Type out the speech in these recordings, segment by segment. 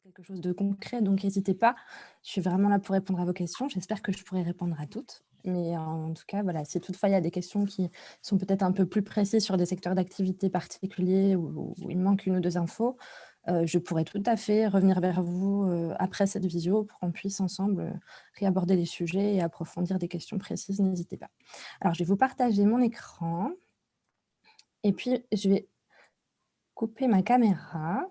quelque chose de concret, donc n'hésitez pas. Je suis vraiment là pour répondre à vos questions. J'espère que je pourrai répondre à toutes. Mais en tout cas, voilà, si toutefois il y a des questions qui sont peut-être un peu plus précises sur des secteurs d'activité particuliers où il manque une ou deux infos, je pourrais tout à fait revenir vers vous après cette visio pour qu'on puisse ensemble réaborder les sujets et approfondir des questions précises. N'hésitez pas. Alors, je vais vous partager mon écran et puis je vais couper ma caméra.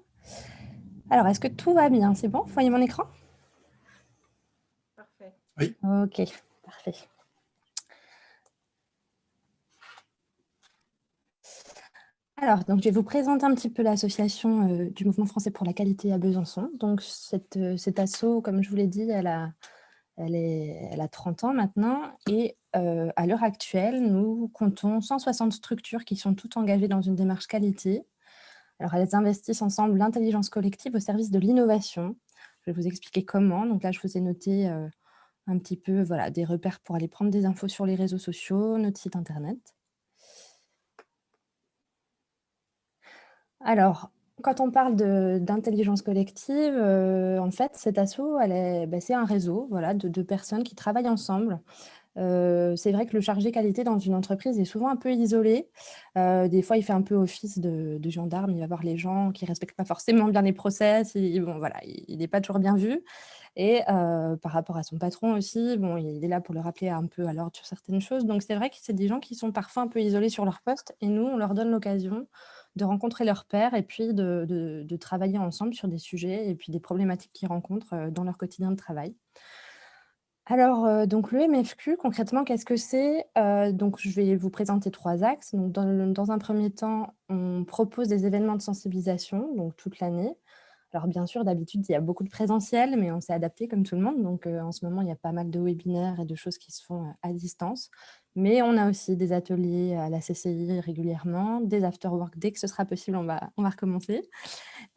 Alors, est-ce que tout va bien? C'est bon? Vous voyez mon écran? Parfait. Oui. Ok, parfait. Alors, donc, je vais vous présenter un petit peu l'association du Mouvement français pour la qualité à Besançon. Donc, cette asso, comme je vous l'ai dit, elle a 30 ans maintenant. Et à l'heure actuelle, nous comptons 160 structures qui sont toutes engagées dans une démarche qualité. Alors, elles investissent ensemble l'intelligence collective au service de l'innovation. Je vais vous expliquer comment. Donc là, je vous ai noté un petit peu voilà, des repères pour aller prendre des infos sur les réseaux sociaux, notre site internet. Alors, quand on parle d'intelligence collective, en fait, cet asso, c'est un réseau voilà, de personnes qui travaillent ensemble. C'est vrai que le chargé qualité dans une entreprise est souvent un peu isolé. Des fois, il fait un peu office de gendarme. Il va voir les gens qui ne respectent pas forcément bien les process. Bon, voilà, il n'est pas toujours bien vu. Et par rapport à son patron aussi, bon, il est là pour le rappeler un peu à l'ordre sur certaines choses. Donc, c'est vrai que c'est des gens qui sont parfois un peu isolés sur leur poste. Et nous, on leur donne l'occasion de rencontrer leurs pairs et puis de travailler ensemble sur des sujets et puis des problématiques qu'ils rencontrent dans leur quotidien de travail. Alors, donc le MFQ, concrètement, qu'est-ce que c'est? Donc je vais vous présenter 3 axes. Donc dans un premier temps, on propose des événements de sensibilisation, donc toute l'année. Alors bien sûr, d'habitude, il y a beaucoup de présentiel, mais on s'est adapté comme tout le monde. Donc en ce moment, il y a pas mal de webinaires et de choses qui se font à distance. Mais on a aussi des ateliers à la CCI régulièrement, des after-work. Dès que ce sera possible, on va recommencer.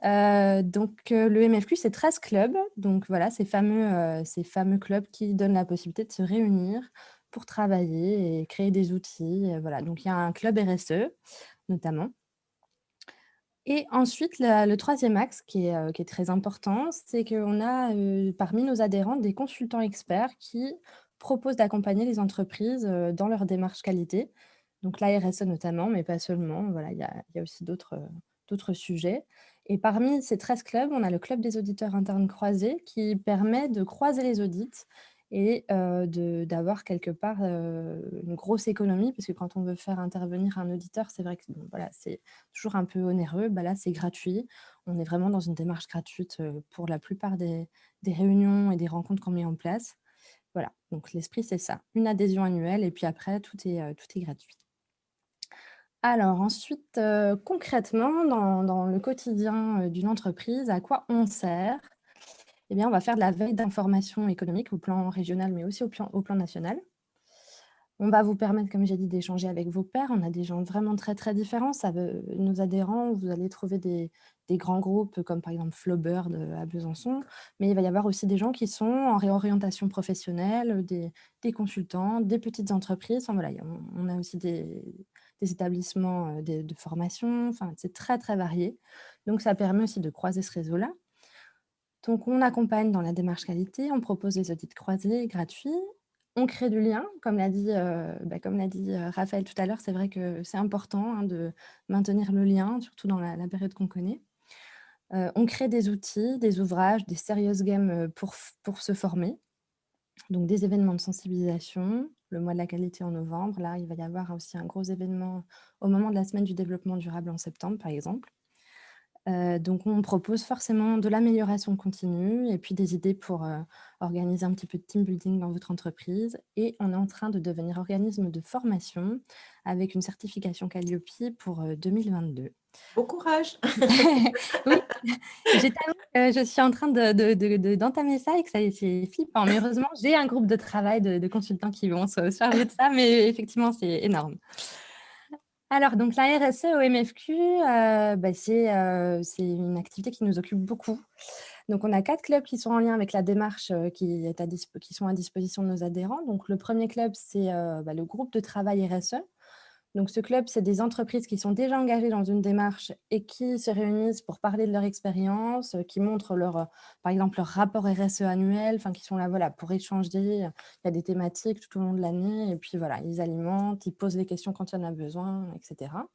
Le MFQ, c'est 13 clubs. Donc voilà, ces fameux clubs qui donnent la possibilité de se réunir pour travailler et créer des outils. Voilà. Donc il y a un club RSE, notamment. Et ensuite, le troisième axe qui est très important, c'est qu'on a parmi nos adhérents des consultants experts qui proposent d'accompagner les entreprises dans leur démarche qualité. Donc la RSE notamment, mais pas seulement. Voilà, il y a aussi d'autres sujets. Et parmi ces 13 clubs, on a le club des auditeurs internes croisés qui permet de croiser les audits et d'avoir quelque part une grosse économie, parce que quand on veut faire intervenir un auditeur, c'est vrai que bon, voilà, c'est toujours un peu onéreux. Bah là, c'est gratuit. On est vraiment dans une démarche gratuite pour la plupart des réunions et des rencontres qu'on met en place. Voilà, donc l'esprit, c'est ça. Une adhésion annuelle et puis après, tout est gratuit. Alors ensuite, concrètement, dans le quotidien d'une entreprise, à quoi on sert? Eh bien, on va faire de la veille d'information économique au plan régional, mais aussi au plan national. On va vous permettre, comme j'ai dit, d'échanger avec vos pairs. On a des gens vraiment très, très différents. Nos adhérents, vous allez trouver des grands groupes comme par exemple Flaubert à Besançon, mais il va y avoir aussi des gens qui sont en réorientation professionnelle, des consultants, des petites entreprises. Enfin, voilà, on a aussi des établissements de formation. Enfin, c'est très, très varié. Donc, ça permet aussi de croiser ce réseau-là. Donc, on accompagne dans la démarche qualité, on propose des audits croisés gratuits, on crée du lien, comme l'a dit Raphaël tout à l'heure, c'est vrai que c'est important hein, de maintenir le lien, surtout dans la période qu'on connaît. On crée des outils, des ouvrages, des serious games pour se former, donc des événements de sensibilisation, le mois de la qualité en novembre, là il va y avoir aussi un gros événement au moment de la semaine du développement durable en septembre par exemple. Donc on propose forcément de l'amélioration continue et puis des idées pour organiser un petit peu de team building dans votre entreprise. Et on est en train de devenir organisme de formation avec une certification Calliope pour 2022. Bon courage. Oui, j'ai tellement je suis en train d'entamer ça et que c'est flippant. Mais heureusement, j'ai un groupe de travail de consultants qui vont se charger de ça, mais effectivement, c'est énorme. Alors, donc la RSE au MFQ, c'est une activité qui nous occupe beaucoup. Donc, on a 4 clubs qui sont en lien avec la démarche qui sont à disposition de nos adhérents. Donc, le premier club, c'est le groupe de travail RSE. Donc ce club, c'est des entreprises qui sont déjà engagées dans une démarche et qui se réunissent pour parler de leur expérience, qui montrent par exemple, leur rapport RSE annuel, enfin qui sont là, voilà, pour échanger. Il y a des thématiques tout au long de l'année et puis voilà, ils alimentent, ils posent les questions quand il y en a besoin, et cetera.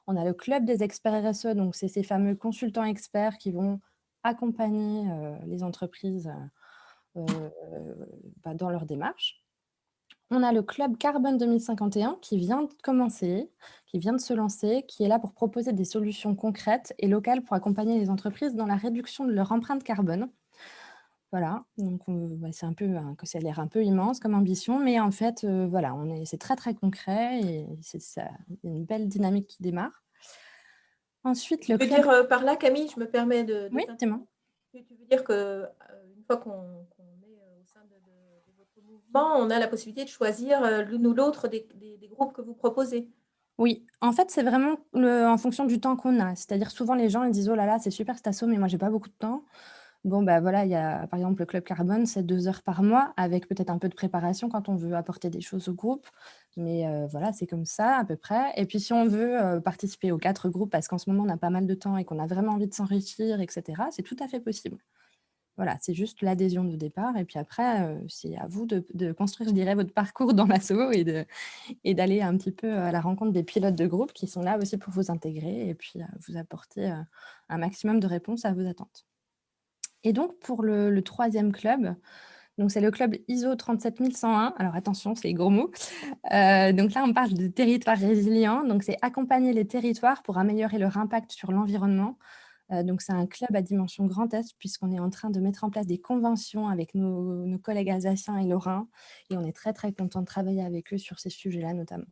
On a le club des experts RSE, donc c'est ces fameux consultants experts qui vont accompagner, les entreprises, heu, dans leur démarche. On a le club Carbone 2051 qui vient de commencer, qui vient de se lancer, qui est là pour proposer des solutions concrètes et locales pour accompagner les entreprises dans la réduction de leur empreinte carbone. Voilà, donc c'est un peu que ça a l'air un peu immense comme ambition, mais en fait, voilà, c'est très, très concret et c'est ça, il y a une belle dynamique qui démarre. Ensuite, le Tu veux club dire, par là, Camille, je me permets de oui, dis-moi? t'interrompre. Tu veux dire que, une fois qu'on est, au sein de votre mouvement, on a la possibilité de choisir, l'une ou l'autre des groupes que vous proposez? Oui, en fait, c'est vraiment en fonction du temps qu'on a. C'est-à-dire souvent les gens ils disent: «Oh là là, c'est super cet asso, mais moi j'ai pas beaucoup de temps». Bon, bah, voilà, il y a par exemple le club carbone, c'est 2 heures par mois avec peut-être un peu de préparation quand on veut apporter des choses au groupe. Mais voilà, c'est comme ça à peu près et puis si on veut, participer aux 4 groupes parce qu'en ce moment on a pas mal de temps et qu'on a vraiment envie de s'enrichir et cetera, c'est tout à fait possible. Voilà, c'est juste l'adhésion de départ et puis après, c'est à vous de construire, je dirais, votre parcours dans l'asso et d'aller un petit peu à la rencontre des pilotes de groupe qui sont là aussi pour vous intégrer et puis, vous apporter, un maximum de réponses à vos attentes. Et donc pour le 3e club, donc c'est le club ISO 37101. Alors attention, c'est les gros mots. Donc là, on parle de territoire résilient, donc c'est accompagner les territoires pour améliorer leur impact sur l'environnement. Donc c'est un club à dimension Grand Est puisqu'on est en train de mettre en place des conventions avec nos collègues alsaciens et lorrains et on est très, très content de travailler avec eux sur ces sujets-là notamment.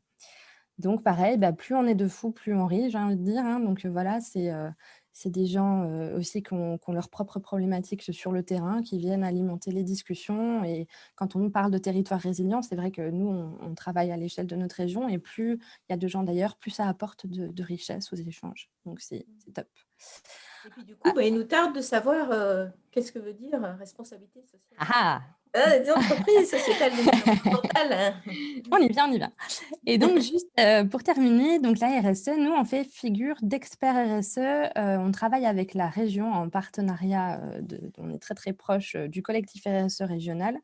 Donc pareil, bah, plus on est de fous, plus on rit, j'ai envie de dire, hein. Donc voilà, c'est des gens, aussi qui ont leurs propres problématiques sur le terrain, qui viennent alimenter les discussions et quand on nous parle de territoire résilient, c'est vrai que nous, on travaille à l'échelle de notre région et plus il y a de gens d'ailleurs, plus ça apporte de richesse aux échanges. Donc c'est top. Et puis du coup, Ah, bah, il nous tarde de savoir, qu'est-ce que veut dire, responsabilité sociale? ah ah! Des entreprises sociétales et environnementales, hein. On y vient, on y va. Et donc juste, pour terminer, donc la RSE, nous, on fait figure d'experts RSE. On travaille avec la région en partenariat, on est très, très proche, du collectif RSE régional.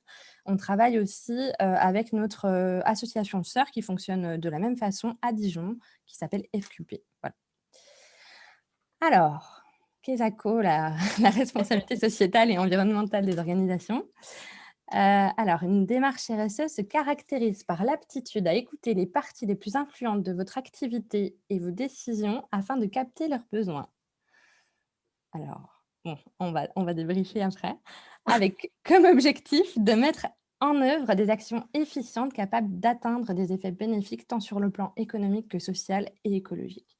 On travaille aussi, avec notre, association sœur qui fonctionne, de la même façon à Dijon, qui s'appelle FQP. Voilà. Alors, qu'est-ce la la responsabilité sociétale et environnementale des organisations? Alors, une démarche RSE se caractérise par l'aptitude à écouter les parties les plus influentes de votre activité et vos décisions afin de capter leurs besoins. Alors, bon, on va débriefer après. Avec comme objectif de mettre en œuvre des actions efficientes capables d'atteindre des effets bénéfiques tant sur le plan économique que social et écologique.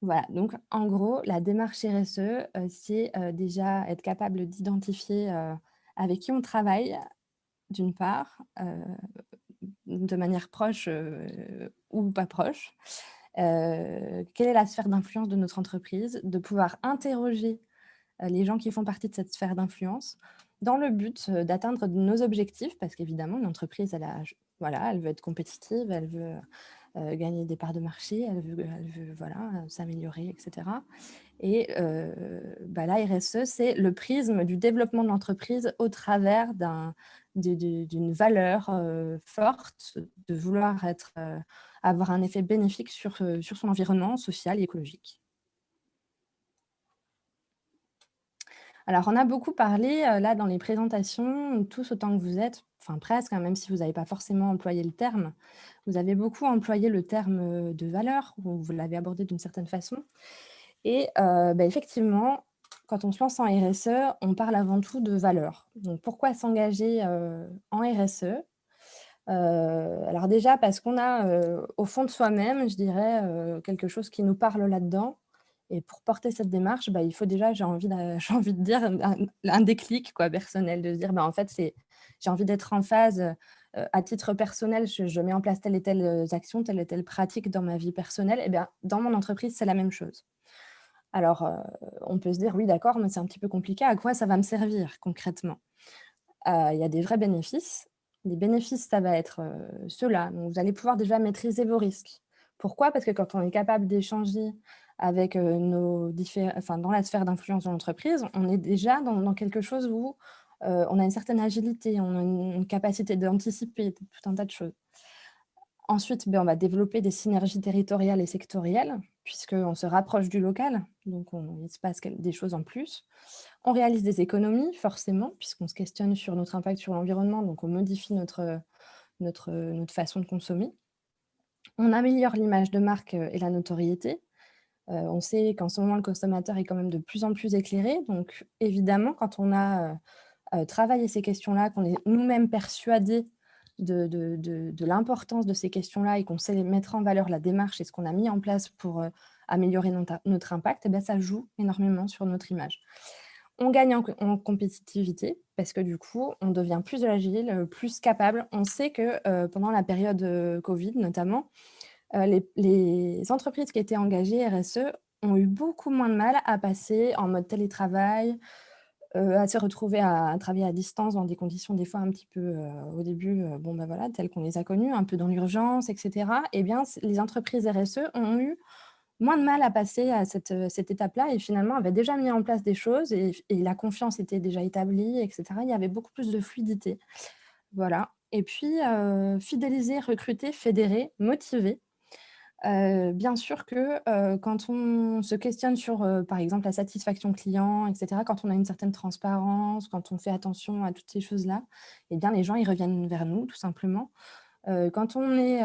Voilà, donc en gros, la démarche RSE, c'est, déjà être capable d'identifier, avec qui on travaille, d'une part, de manière proche, ou pas proche. Quelle est la sphère d'influence de notre entreprise? De pouvoir interroger, les gens qui font partie de cette sphère d'influence dans le but, d'atteindre nos objectifs parce qu'évidemment une entreprise voilà, elle veut être compétitive, elle veut, gagner des parts de marché, elle veut voilà, s'améliorer et cetera et bah, la RSE, c'est le prisme du développement de l'entreprise au travers d'une valeur, forte, de vouloir avoir un effet bénéfique sur son environnement social et écologique. Alors, on a beaucoup parlé, là, dans les présentations, tous autant que vous êtes, enfin presque, hein, même si vous n'avez pas forcément employé le terme. Vous avez beaucoup employé le terme, de valeur, ou vous l'avez abordé d'une certaine façon. Et bah, effectivement, quand on se lance en RSE, on parle avant tout de valeur. Donc pourquoi s'engager, en RSE? Alors déjà parce qu'on a, au fond de soi-même, je dirais, quelque chose qui nous parle là-dedans et pour porter cette démarche, bah, il faut déjà, j'ai envie de dire un déclic quoi, personnel, de se dire: «Bah, en fait, j'ai envie d'être en phase, à titre personnel, je mets en place telle et telle, action, telle et telle pratique dans ma vie personnelle» et bien, dans mon entreprise, c'est la même chose. Alors, on peut se dire: «Oui d'accord, mais c'est un petit peu compliqué, à quoi ça va me servir concrètement?» Il y a des vrais bénéfices. Les bénéfices, ça va être, ceux-là, donc vous allez pouvoir déjà maîtriser vos risques. Pourquoi? Parce que quand on est capable d'échanger avec, enfin, dans la sphère d'influence de l'entreprise, on est déjà dans quelque chose où, on a une certaine agilité, on a une capacité d'anticiper tout un tas de choses. Ensuite, on va développer des synergies territoriales et sectorielles, puisqu'on se rapproche du local, donc il se passe des choses en plus. On réalise des économies, forcément, puisqu'on se questionne sur notre impact sur l'environnement, donc on modifie notre façon de consommer. On améliore l'image de marque, et la notoriété. On sait qu'en ce moment, le consommateur est quand même de plus en plus éclairé, donc évidemment, quand on a, travaillé ces questions-là, qu'on est nous-mêmes persuadés de l'importance de ces questions-là et qu'on sait les mettre en valeur, la démarche et ce qu'on a mis en place pour, améliorer notre impact, ça joue énormément sur notre image. On gagne en compétitivité parce que du coup, on devient plus agile, plus capable. On sait que, pendant la période, covid notamment, les entreprises qui étaient engagées RSE ont eu beaucoup moins de mal à passer en mode télétravail, à se retrouver à travailler à distance dans des conditions des fois un petit peu, au début, voilà, telles qu'on les a connues, un peu dans l'urgence et cetera. Et bien, les entreprises RSE ont eu moins de mal à passer à cette étape-là et finalement avaient déjà mis en place des choses et la confiance était déjà établie et cetera. Il y avait beaucoup plus de fluidité. Voilà et puis, fidéliser, recruter, fédérer, motiver. Bien sûr que, quand on se questionne sur, par exemple, la satisfaction client et cetera, quand on a une certaine transparence, quand on fait attention à toutes ces choses-là, eh bien, les gens, ils reviennent vers nous, tout simplement. Quand on est,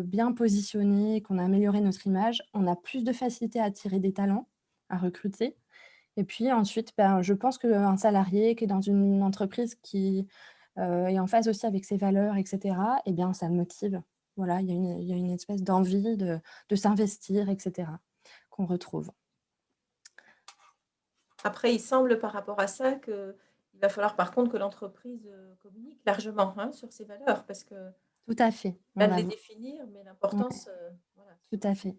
bien positionné, qu'on a amélioré notre image, on a plus de facilité à attirer des talents, à recruter et puis ensuite, je pense qu'un salarié qui est dans une entreprise qui, est en phase aussi avec ses valeurs et cetera et bien, ça le motive. Voilà, il y a une espèce d'envie de s'investir et cetera, qu'on retrouve. Après, il semble par rapport à ça qu'il va falloir par contre que l'entreprise, communique largement, hein, sur ses valeurs parce que Tout à fait. On bien de va les v définir, mais Ouais, l'importance, voilà, tout sur à fait.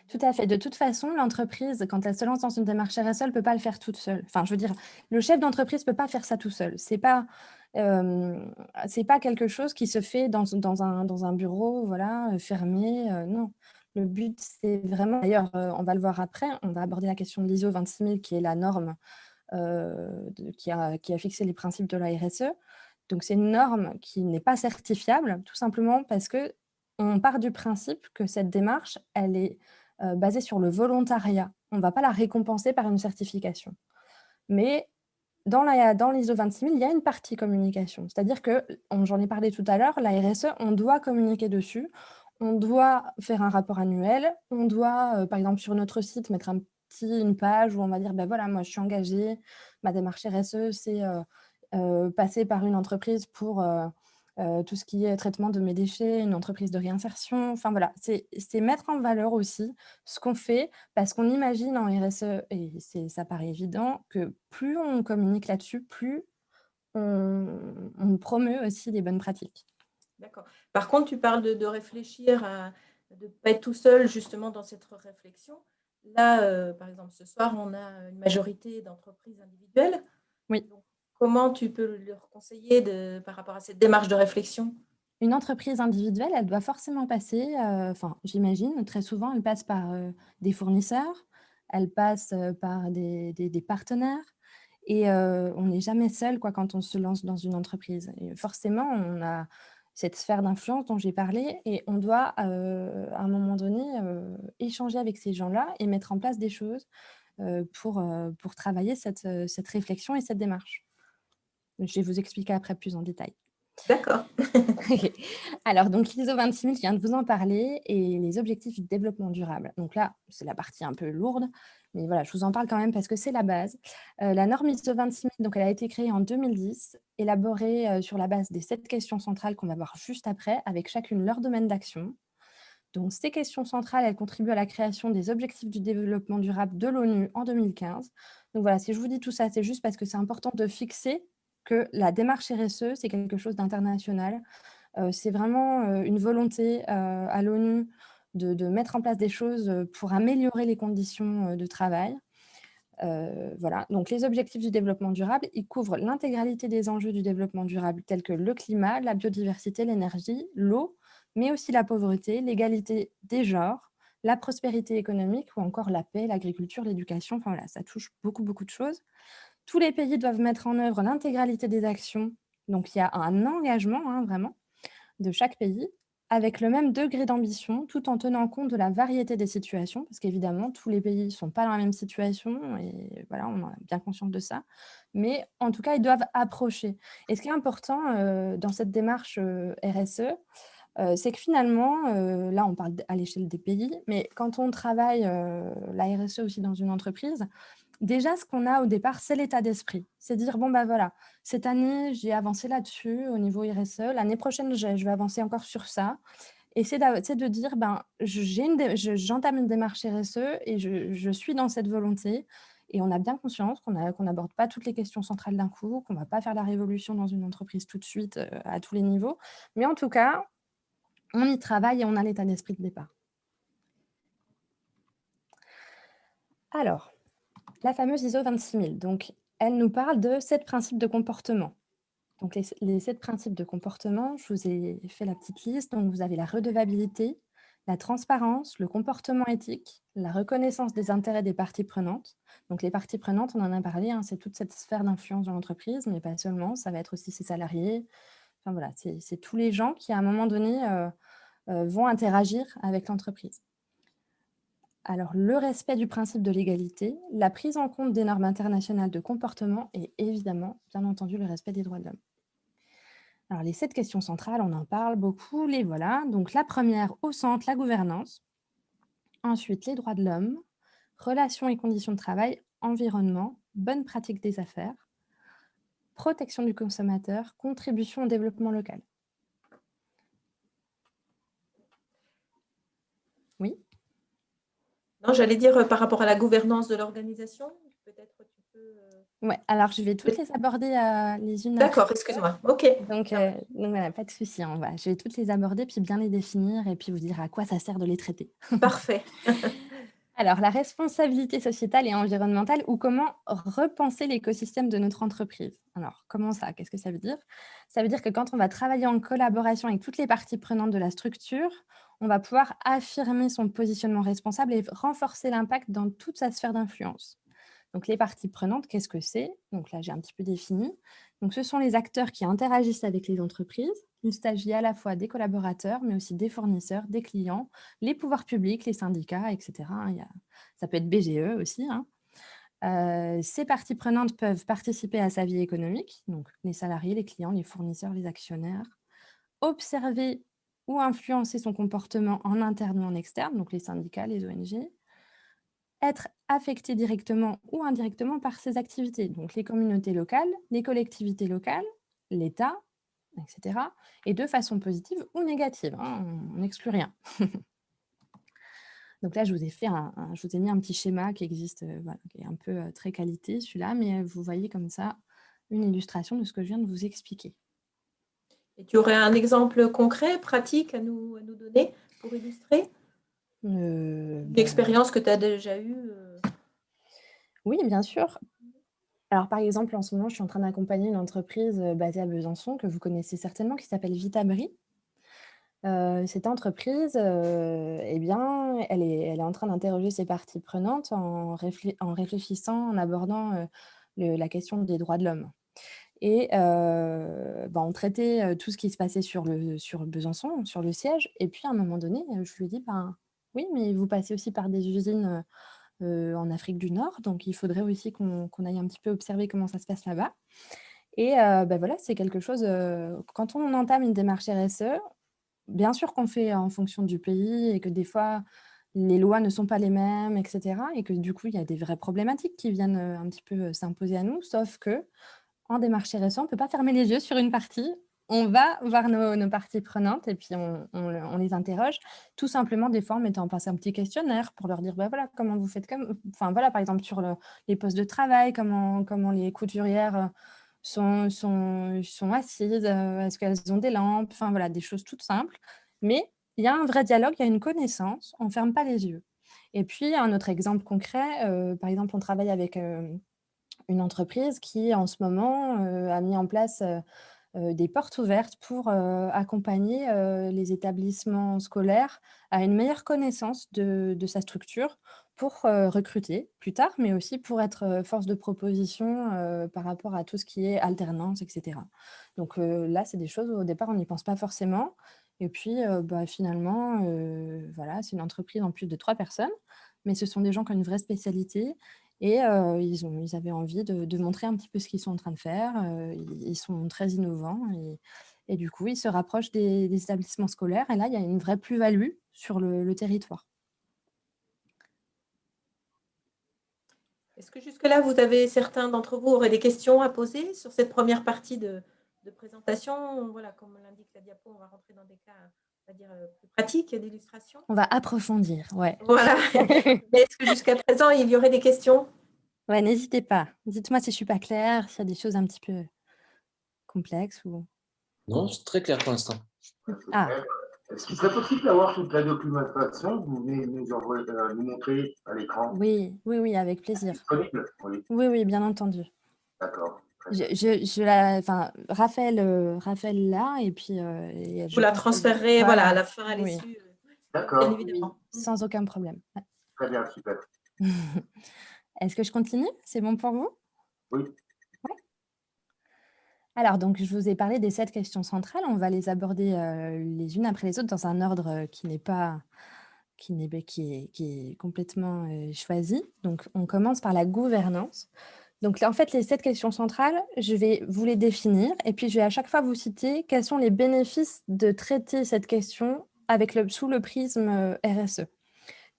Tout à d'accord. fait. De toute façon, l'entreprise, quand elle se lance dans une démarche RSE, elle ne peut pas le faire toute seule. Enfin, je veux dire, le chef d'entreprise ne peut pas faire ça tout seul. C'est pas quelque chose qui se fait dans un bureau, voilà, fermé, non. Le but, c'est vraiment d'ailleurs, on va le voir après, on va aborder la question de l'ISO 26000 qui est la norme, qui a fixé les principes de la RSE. Donc c'est une norme qui n'est pas certifiable, tout simplement parce qu'on part du principe que cette démarche, elle est, basée sur le volontariat. On ne va pas la récompenser par une certification. Mais dans l'ISO 26000, il y a une partie communication. C'est-à-dire que, j'en ai parlé tout à l'heure, la RSE, on doit communiquer dessus. On doit faire un rapport annuel. On doit, par exemple, sur notre site, mettre une page où on va dire: «Ben voilà, moi, je suis engagée. Ma démarche RSE, c'est, passer par une entreprise pour, tout ce qui est traitement de mes déchets, une entreprise de réinsertion». Enfin voilà, c'est mettre en valeur aussi ce qu'on fait parce qu'on imagine en RSE et ça paraît évident que plus on communique là-dessus, plus on promeut aussi les bonnes pratiques. D'accord. Par contre, tu parles de réfléchir à de pas être tout seul justement dans cette réflexion. Là, par exemple, ce soir, on a une majorité d'entreprises individuelles. Oui, Donc comment tu peux leur conseiller par rapport à cette démarche de réflexion? une entreprise individuelle, elle doit forcément passer, enfin j'imagine, très souvent, elle passe par, des fournisseurs, elle passe, par des partenaires et on n'est jamais seul quoi quand on se lance dans une entreprise et forcément, on a cette sphère d'influence dont j'ai parlé et on doit, à un moment donné, échanger avec ces gens-là et mettre en place des choses, pour travailler cette réflexion et cette démarche. Je vais vous expliquer après plus en détail. D'accord. Alors, donc l'ISO 26000, je viens de vous en parler et les objectifs du développement durable. Donc là, c'est la partie un peu lourde, mais voilà, je vous en parle quand même parce que c'est la base. La norme ISO 26000, donc elle a été créée en 2010, élaborée, sur la base des 7 questions centrales qu'on va voir juste après, avec chacune leur domaine d'action. Donc ces questions centrales, elles contribuent à la création des objectifs du développement durable de l'ONU en 2015. Donc voilà, si je vous dis tout ça, c'est juste parce que c'est important de fixer que la démarche RSE, c'est quelque chose d'international. C'est vraiment, une volonté, à l'ONU de mettre en place des choses, pour améliorer les conditions, de travail. Voilà, donc les objectifs du développement durable, ils couvrent l'intégralité des enjeux du développement durable tels que le climat, la biodiversité, l'énergie, l'eau, mais aussi la pauvreté, l'égalité des genres, la prospérité économique ou encore la paix, l'agriculture, l'éducation. Enfin voilà, ça touche beaucoup, beaucoup de choses. Tous les pays doivent mettre en œuvre l'intégralité des actions. Donc il y a un engagement, hein, vraiment, de chaque pays, avec le même degré d'ambition, tout en tenant compte de la variété des situations, parce qu'évidemment, tous les pays ne sont pas dans la même situation, et voilà, on est bien conscient de ça. Mais en tout cas, ils doivent approcher. Et ce qui est important dans cette démarche RSE, c'est que finalement, là, on parle à l'échelle des pays, mais quand on travaille la RSE aussi dans une entreprise, déjà, ce qu'on a au départ, c'est l'état d'esprit. C'est dire: «Bon, bah, voilà, cette année, j'ai avancé là-dessus au niveau RSE. L'année prochaine, je vais avancer encore sur ça». Et c'est de dire: «Ben, j'ai une dé j'entame une démarche RSE et je suis dans cette volonté». Et on a bien conscience qu'on n'aborde pas toutes les questions centrales d'un coup, qu'on ne va pas faire la révolution dans une entreprise tout de suite, à tous les niveaux. Mais en tout cas, on y travaille et on a l'état d'esprit de départ. Alors, la fameuse ISO 26000, donc elle nous parle de 7 principes de comportement. Donc les 7 principes de comportement, je vous ai fait la petite liste. Donc vous avez la redevabilité, la transparence, le comportement éthique, la reconnaissance des intérêts des parties prenantes. Donc les parties prenantes, on en a parlé, hein, c'est toute cette sphère d'influence de l'entreprise, mais pas seulement, ça va être aussi ses salariés. Enfin voilà, c'est tous les gens qui, à un moment donné, vont interagir avec l'entreprise. Alors, le respect du principe de l'égalité, la prise en compte des normes internationales de comportement et évidemment, bien entendu, le respect des droits de l'homme. Alors, les 7 questions centrales, on en parle beaucoup, les voilà. Donc, la première, au centre, la gouvernance. Ensuite, les droits de l'homme, relations et conditions de travail, environnement, bonne pratique des affaires, protection du consommateur, contribution au développement local. Oui. Non, j'allais dire, par rapport à la gouvernance de l'organisation, peut-être tu peux, Ouais, alors je vais toutes peut les aborder les unes après d'accord, les autres. excuse-moi. OK. Donc, Non, voilà, pas de souci, hein, je vais toutes les aborder, puis bien les définir et puis vous dire à quoi ça sert de les traiter. parfait. Alors, la responsabilité sociétale et environnementale ou comment repenser l'écosystème de notre entreprise. Alors, comment ça? Qu'est-ce que ça veut dire? Ça veut dire que quand on va travailler en collaboration avec toutes les parties prenantes de la structure, on va pouvoir affirmer son positionnement responsable et renforcer l'impact dans toute sa sphère d'influence. Donc, les parties prenantes, qu'est-ce que c'est? Donc là, j'ai un petit peu défini. Donc, ce sont les acteurs qui interagissent avec les entreprises. Il s'agit à la fois des collaborateurs, mais aussi des fournisseurs, des clients, les pouvoirs publics, les syndicats, etc., hein. Ça peut être BGE aussi, hein. Ces parties prenantes peuvent participer à sa vie économique, donc les salariés, les clients, les fournisseurs, les actionnaires. Observer ou influencer son comportement en interne ou en externe, donc les syndicats, les ONG. Être affecté directement ou indirectement par ces activités, donc les communautés locales, les collectivités locales, l'État, etc. Et de façon positive ou négative, hein, on n'exclut rien. Donc là, je vous ai mis un petit schéma qui existe, voilà, qui est un peu très qualité celui-là, mais vous voyez comme ça une illustration de ce que je viens de vous expliquer. Et tu aurais un exemple concret, pratique à nous donner pour illustrer? Une Bah, expérience que tu as déjà eue, oui, bien sûr. Alors, par exemple, en ce moment, je suis en train d'accompagner une entreprise basée à Besançon que vous connaissez certainement, qui s'appelle Vitabri. Cette entreprise, eh bien, elle est en train d'interroger ses parties prenantes en réfléchissant, en abordant, la question des droits de l'homme. Et on traitait, tout ce qui se passait sur Besançon, sur le siège. Et puis à un moment donné, je lui ai dit: «Ben, oui, mais vous passez aussi par des usines, en Afrique du Nord, donc il faudrait aussi qu'on aille un petit peu observer comment ça se passe là-bas». Et voilà, c'est quelque chose, quand on entame une démarche RSE, bien sûr qu'on fait en fonction du pays et que des fois, les lois ne sont pas les mêmes et cetera, et que du coup, il y a des vraies problématiques qui viennent, un petit peu, s'imposer à nous. Sauf qu'en démarche RSE, on ne peut pas fermer les yeux sur une partie. On va voir nos parties prenantes et puis on les interroge. Tout simplement, des fois, en mettant en place un petit questionnaire pour leur dire: «Bah, voilà, comment vous faites comme» enfin, voilà, par exemple, sur les postes de travail, comment les couturières, sont assises, est-ce qu'elles ont des lampes? Enfin, voilà, des choses toutes simples. Mais il y a un vrai dialogue, il y a une connaissance, on ne ferme pas les yeux. Et puis, un autre exemple concret, par exemple, on travaille avec, une entreprise qui, en ce moment, a mis en place, des portes ouvertes pour accompagner les établissements scolaires à une meilleure connaissance de sa structure pour recruter plus tard, mais aussi pour être force de proposition par rapport à tout ce qui est alternance, etc. Donc là, c'est des choses où au départ, on n'y pense pas forcément. Et puis, finalement, voilà, c'est une entreprise en plus de 3 personnes, mais ce sont des gens qui ont une vraie spécialité et ils avaient envie de montrer un petit peu ce qu'ils sont en train de faire. Ils sont très innovants et du coup, ils se rapprochent des établissements scolaires et là, il y a une vraie plus-value sur le territoire. Est-ce que jusque-là, vous avez certains d'entre vous auraient des questions à poser sur cette première partie de présentation? Voilà, comme l'indique la diapo, on va rentrer dans des cas, on va dire, plus pratiques d'illustration. On va approfondir, ouais. Voilà. Mais est-ce que jusqu'à présent, il y aurait des questions? Ouais, n'hésitez pas. Dites-moi si je suis pas claire, s'il y a des choses un petit peu complexes ou Non, c'est très clair pour l'instant. ah, Est-ce qu'il serait possible d'avoir toute la documentation que vous venez nous montrer à l'écran oui, oui, oui, avec plaisir. disponible? Oui, Oui, oui, bien entendu. d'accord. Très bien. Raphaël l'a et puis, et Vous je la pense qu'elle transférerez, voilà, à voilà, la fin, à oui, l'issue, bien D'accord, oui, évidemment. sans aucun problème. Ouais. très bien, super. Est-ce que je continue? C'est bon pour vous? Oui, Ouais. Alors donc je vous ai parlé des 7 questions centrales. On va les aborder, les unes après les autres dans un ordre, qui n'est pas qui est complètement, choisi. Donc on commence par la gouvernance. Donc là, en fait, les 7 questions centrales, je vais vous les définir et puis je vais à chaque fois vous citer quels sont les bénéfices de traiter cette question avec sous le prisme RSE.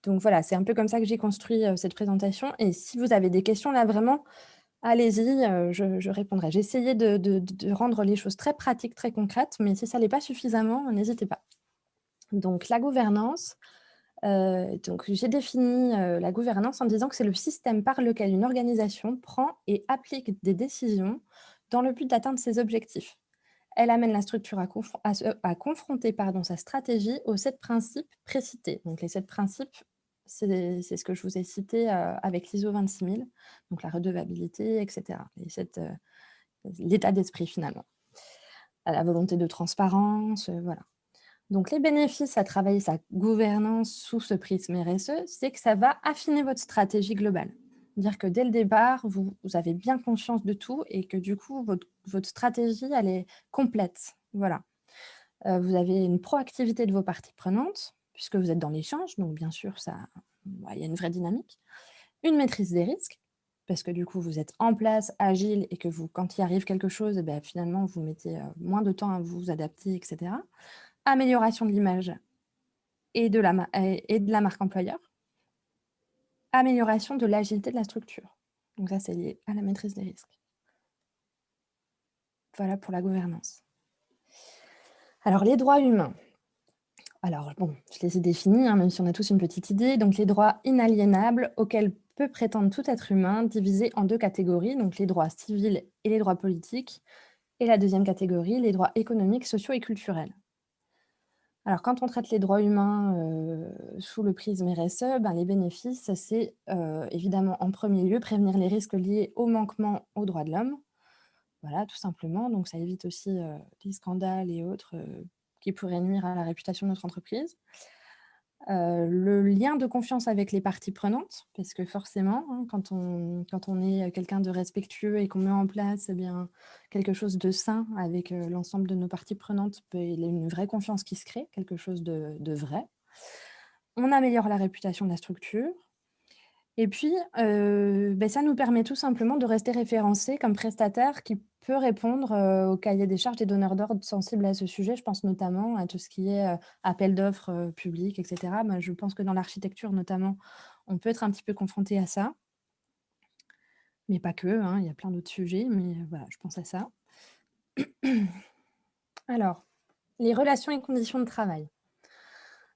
Donc voilà, c'est un peu comme ça que j'ai construit cette présentation. Et si vous avez des questions là, vraiment, allez-y, je répondrai. J'ai essayé de rendre les choses très pratiques, très concrètes, mais si ça ne l'est pas suffisamment, n'hésitez pas. Donc la gouvernance, donc j'ai défini, la gouvernance en disant que c'est le système par lequel une organisation prend et applique des décisions dans le but d'atteindre ses objectifs. Elle amène la structure à confronter sa stratégie aux 7 principes précités. Donc les 7 principes, c'est ce que je vous ai cité avec l'ISO 26000, donc la redevabilité, et cetera. L'état d'esprit finalement. La volonté de transparence, voilà. Donc, les bénéfices à travailler sa gouvernance sous ce prisme RSE, c'est que ça va affiner votre stratégie globale. Dire que dès le départ, vous avez bien conscience de tout et que du coup, votre stratégie, elle est complète. Voilà. Vous avez une proactivité de vos parties prenantes, puisque vous êtes dans l'échange, donc bien sûr, il y a une vraie dynamique. Une maîtrise des risques, parce que du coup, vous êtes en place, agile, et que quand il arrive quelque chose, eh ben, finalement, vous mettez moins de temps à vous adapter, etc. Amélioration de l'image et de la marque employeur. Amélioration de l'agilité de la structure. Donc ça, c'est lié à la maîtrise des risques. Voilà pour la gouvernance. Alors, les droits humains. Alors, bon, je les ai définis, même si on a tous une petite idée. Donc, les droits inaliénables auxquels peut prétendre tout être humain, divisés en 2 catégories, donc les droits civils et les droits politiques. Et la deuxième catégorie, les droits économiques, sociaux et culturels. Alors, quand on traite les droits humains sous le prisme RSE, les bénéfices, c'est évidemment en premier lieu prévenir les risques liés au manquement aux droits de l'homme. Voilà, tout simplement. Donc, ça évite aussi des scandales et autres qui pourraient nuire à la réputation de notre entreprise. Le lien de confiance avec les parties prenantes, parce que forcément, hein, quand on est quelqu'un de respectueux et qu'on met en place quelque chose de sain avec l'ensemble de nos parties prenantes, il y a une vraie confiance qui se crée, quelque chose de vrai. On améliore la réputation de la structure. Et puis, ça nous permet tout simplement de rester référencé comme prestataire qui peut répondre au cahier des charges des donneurs d'ordre sensibles à ce sujet. Je pense notamment à tout ce qui est appel d'offres publics, et cetera. Je pense que dans l'architecture notamment, on peut être un petit peu confronté à ça, mais pas que, hein, il y a plein d'autres sujets, mais voilà, je pense à ça. Alors, les relations et conditions de travail.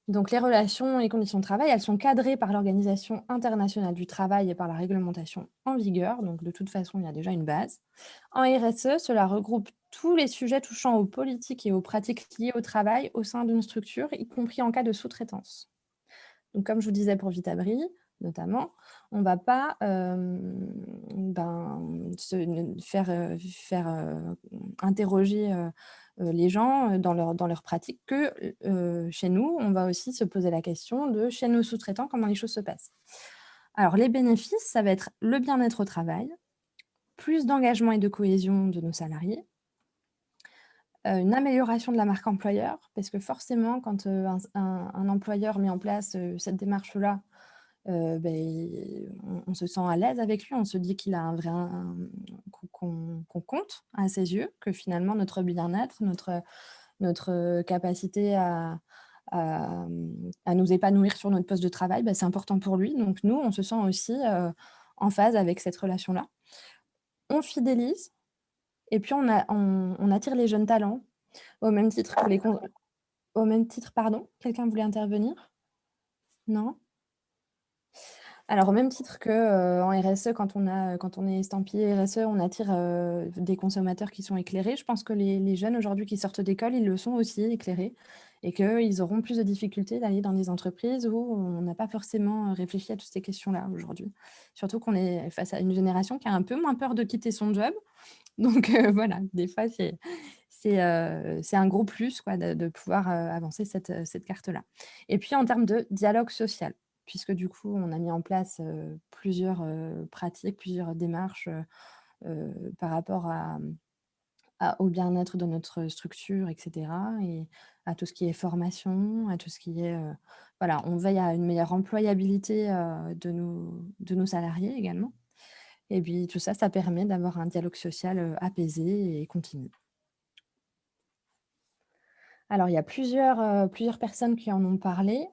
Donc, les relations et conditions de travail, elles sont cadrées par l'Organisation internationale du travail et par la réglementation en vigueur. Donc, de toute façon, il y a déjà une base. En RSE, cela regroupe tous les sujets touchant aux politiques et aux pratiques liées au travail au sein d'une structure, y compris en cas de sous-traitance. Donc, comme je vous disais pour Vitabri, notamment, on ne va pas faire interroger les gens dans leur pratique que chez nous, on va aussi se poser la question de chez nos sous-traitants, comment les choses se passent. Alors, les bénéfices, ça va être le bien-être au travail, plus d'engagement et de cohésion de nos salariés, une amélioration de la marque employeur, parce que forcément, quand un employeur met en place cette démarche-là, on se sent à l'aise avec lui, on se dit qu'il a un vrai qu'on compte à ses yeux, que finalement notre bien-être, notre capacité à nous épanouir sur notre poste de travail, c'est important pour lui. Donc nous, on se sent aussi en phase avec cette relation-là. On fidélise et puis on attire les jeunes talents au même titre que au même titre, pardon, quelqu'un voulait intervenir? Non? Alors, au même titre que, en RSE, quand on est estampillé RSE, on attire, des consommateurs qui sont éclairés. Je pense que les jeunes aujourd'hui qui sortent d'école, ils le sont aussi éclairés et qu'ils auront plus de difficultés d'aller dans des entreprises où on n'a pas forcément, réfléchi à toutes ces questions-là aujourd'hui. Surtout qu'on est face à une génération qui a un peu moins peur de quitter son job. Donc, voilà, des fois, c'est un gros plus quoi de pouvoir, avancer cette carte-là. Et puis en termes de dialogue social, puisque du coup, on a mis en place, plusieurs, pratiques, plusieurs démarches, par rapport au bien-être de notre structure et cetera et à tout ce qui est formation, à tout ce qui est, voilà, on veille à une meilleure employabilité, de nos salariés également et puis tout ça, ça permet d'avoir un dialogue social, apaisé et continu. Alors, il y a plusieurs personnes qui en ont parlé.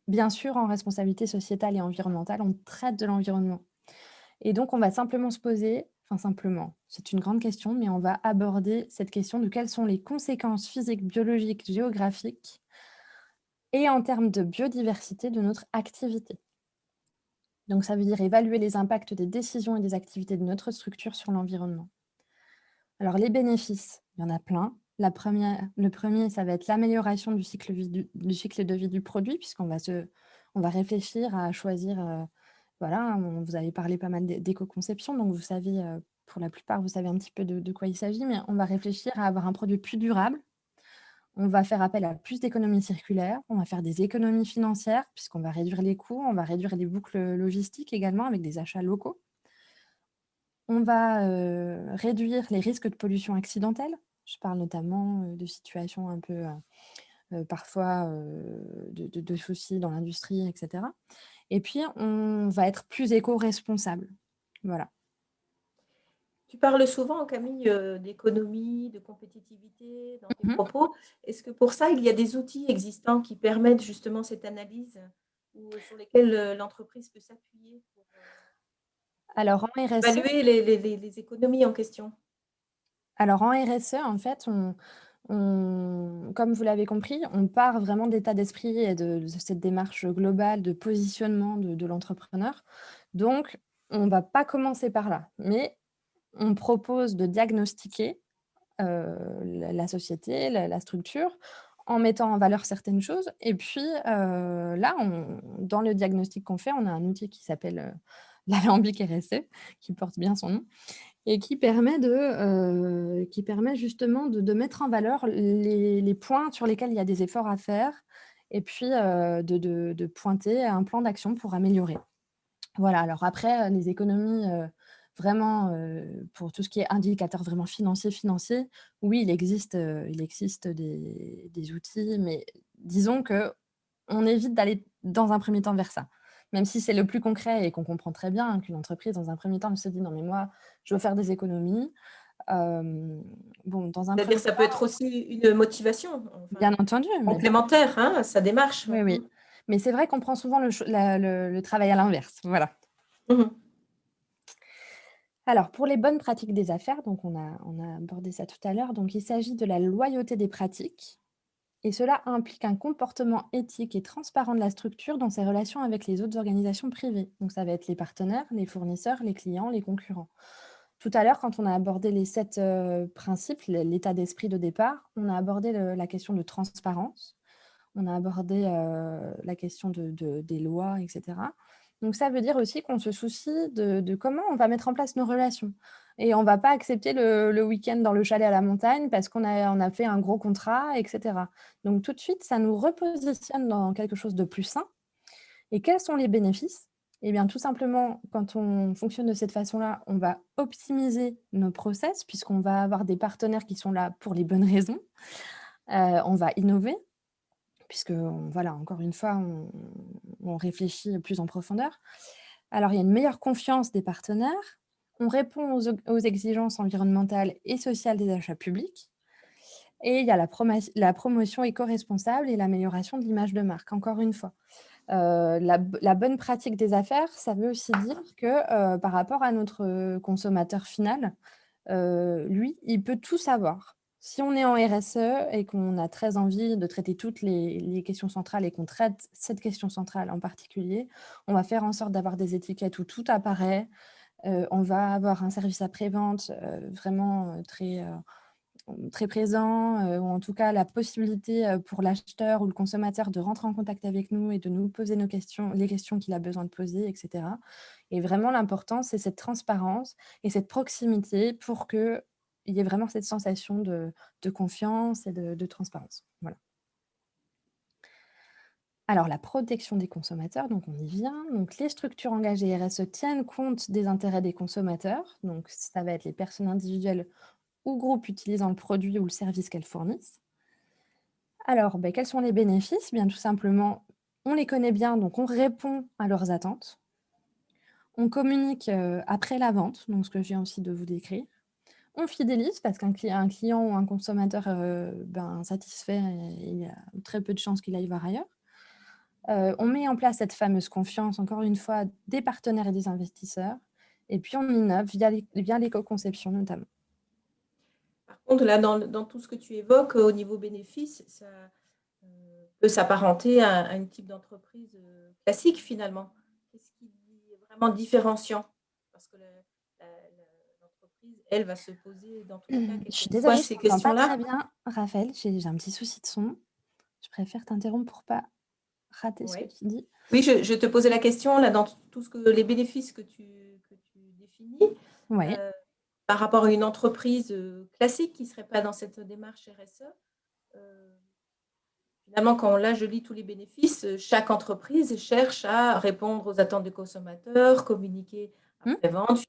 Bien sûr, en responsabilité sociétale et environnementale, on traite de l'environnement et donc on va simplement se poser enfin simplement, c'est une grande question, mais on va aborder cette question de quelles sont les conséquences physiques, biologiques, géographiques et en termes de biodiversité de notre activité. Donc ça veut dire évaluer les impacts des décisions et des activités de notre structure sur l'environnement. Alors les bénéfices, il y en a plein. Le premier, ça va être l'amélioration du cycle de vie du produit, puisqu'on va réfléchir à choisir, voilà, vous avez parlé pas mal d'éco-conception, donc vous savez, pour la plupart, vous savez un petit peu de quoi il s'agit, mais on va réfléchir à avoir un produit plus durable. On va faire appel à plus d'économies circulaires, on va faire des économies financières, puisqu'on va réduire les coûts, on va réduire les boucles logistiques également avec des achats locaux. On va réduire les risques de pollution accidentelle. Je parle notamment de situations un peu parfois de soucis dans l'industrie, etc. Et puis, on va être plus éco-responsable. Voilà. Tu parles souvent, Camille, d'économie, de compétitivité dans tes Mhm. propos. Est-ce que pour ça, il y a des outils existants qui permettent justement cette analyse ou sur lesquels l'entreprise peut s'appuyer pour Alors, en RSE, évaluer les économies en question? en fait, comme vous l'avez compris, on part vraiment d'état d'esprit et de cette démarche globale de positionnement de l'entrepreneur. Donc, on ne va pas commencer par là. Mais on propose de diagnostiquer la société, la structure, en mettant en valeur certaines choses. Et puis là, dans le diagnostic qu'on fait, on a un outil qui s'appelle l'Alembic RSE, qui porte bien son nom, et qui permet justement de mettre en valeur les points sur lesquels il y a des efforts à faire, et puis de pointer un plan d'action pour améliorer. Voilà, alors après, les économies, vraiment, pour tout ce qui est indicateur vraiment financier, oui, il existe des outils, mais disons qu'on évite d'aller dans un premier temps vers ça. Même si c'est le plus concret et qu'on comprend très bien qu'une entreprise, dans un premier temps, elle se dit: «Non mais moi, je veux faire des économies». Bon, dans un C'est-à-dire, premier ça peut temps, être aussi une motivation, enfin, bien entendu, mais complémentaire, hein, à sa démarche. oui, oui. Mais c'est vrai qu'on prend souvent le travail à l'inverse, voilà. Mmh. Alors, pour les bonnes pratiques des affaires, donc on a abordé ça tout à l'heure, donc il s'agit de la loyauté des pratiques et cela implique un comportement éthique et transparent de la structure dans ses relations avec les autres organisations privées. Donc ça va être les partenaires, les fournisseurs, les clients, les concurrents. Tout à l'heure, quand on a abordé les 7 principes, l'état d'esprit de départ, on a abordé la question de transparence, on a abordé la question des lois, etc. Donc ça veut dire aussi qu'on se soucie de comment on va mettre en place nos relations et on va pas accepter le week-end dans le chalet à la montagne parce qu'on a fait un gros contrat et cetera. Donc tout de suite, ça nous repositionne dans quelque chose de plus sain. Et quels sont les bénéfices? Eh bien, tout simplement, quand on fonctionne de cette façon-là, on va optimiser nos process puisqu'on va avoir des partenaires qui sont là pour les bonnes raisons. On va innover puisque, voilà, encore une fois, on réfléchit plus en profondeur. Alors, il y a une meilleure confiance des partenaires. On répond aux exigences environnementales et sociales des achats publics. Et il y a la promotion éco-responsable et l'amélioration de l'image de marque, encore une fois. La bonne pratique des affaires, ça veut aussi dire que, par rapport à notre consommateur final, lui, il peut tout savoir. Si on est en RSE et qu'on a très envie de traiter toutes les questions centrales et qu'on traite cette question centrale en particulier, on va faire en sorte d'avoir des étiquettes où tout apparaît. On va avoir un service après-vente, vraiment, très présent, ou en tout cas la possibilité, pour l'acheteur ou le consommateur de rentrer en contact avec nous et de nous poser les questions qu'il a besoin de poser et cetera. Et vraiment l'important, c'est cette transparence et cette proximité pour qu'il y ait vraiment cette sensation de confiance et de transparence. Voilà. Alors la protection des consommateurs, donc on y vient. Donc les structures engagées RSE tiennent compte des intérêts des consommateurs, donc ça va être les personnes individuelles ou groupes utilisant le produit ou le service qu'elles fournissent. Alors, quels sont les bénéfices? Bien, tout simplement, on les connaît bien, donc on répond à leurs attentes. On communique après la vente, donc ce que je viens aussi de vous décrire. On fidélise parce un client ou un consommateur satisfait, il y a très peu de chances qu'il aille voir ailleurs. On met en place cette fameuse confiance, encore une fois, des partenaires et des investisseurs. Et puis, on innove via l'éco-conception notamment. Par contre, là, dans tout ce que tu évoques, au niveau bénéfice, ça peut s'apparenter à un type d'entreprise classique finalement. Qu'est-ce qui est vraiment différenciant? Parce que l'entreprise, elle, va se poser dans tous les cas, Je quelles suis qu'elles soient, désolée, je ces t'entends pas questions-là. très bien, Raphaël. J'ai un petit souci de son. Je préfère t'interrompre pour pas rater ce que Oui. tu dis. Oui, je te posais la question, là, dans tout ce que les bénéfices que tu définis, Ouais. heu, par rapport à une entreprise, classique qui ne serait pas dans cette démarche RSE, heu, finalement, là, je lis tous les bénéfices, chaque entreprise cherche à répondre aux attentes des consommateurs, communiquer Mmh. après-vente,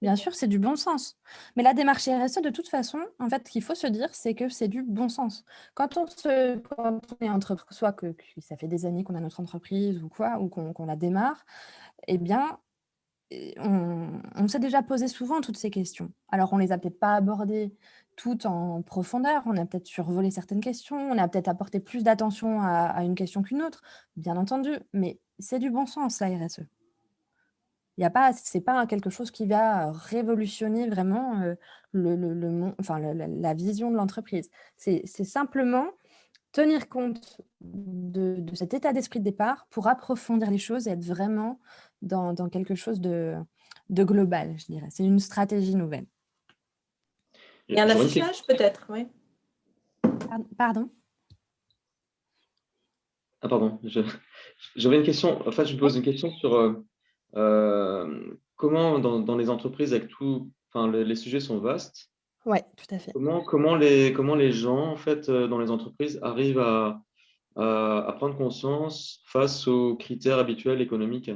Bien bon. sûr, c'est du bon sens. Mais la démarche RSE, de toute façon, en fait, ce qu'il faut se dire, c'est que c'est du bon sens. Quand on est entreprise, soit que ça fait des années qu'on a notre entreprise ou quoi, ou qu'on la démarre, eh bien, on s'est déjà posé souvent toutes ces questions. Alors, on les a peut-être pas abordées toutes en profondeur, on a peut-être survolé certaines questions, on a peut-être apporté plus d'attention à une question qu'une autre, bien entendu, mais c'est du bon sens, la RSE. Il y a pas C'est pas quelque chose qui va révolutionner vraiment, le mon enfin la vision de l'entreprise. C'est simplement tenir compte de cet état d'esprit de départ pour approfondir les choses et être vraiment dans quelque chose de global, je dirais. C'est une stratégie nouvelle. Et un J'aurais une question. affichage peut-être, oui. Pardon? Ah, pardon. J'aurais une question. En fait, je me pose Oui? une question sur comment, dans les entreprises, avec tout, enfin, les sujets sont vastes. Ouais, tout à fait. Comment les gens, en fait, dans les entreprises, arrivent à prendre conscience face aux critères habituels économiques?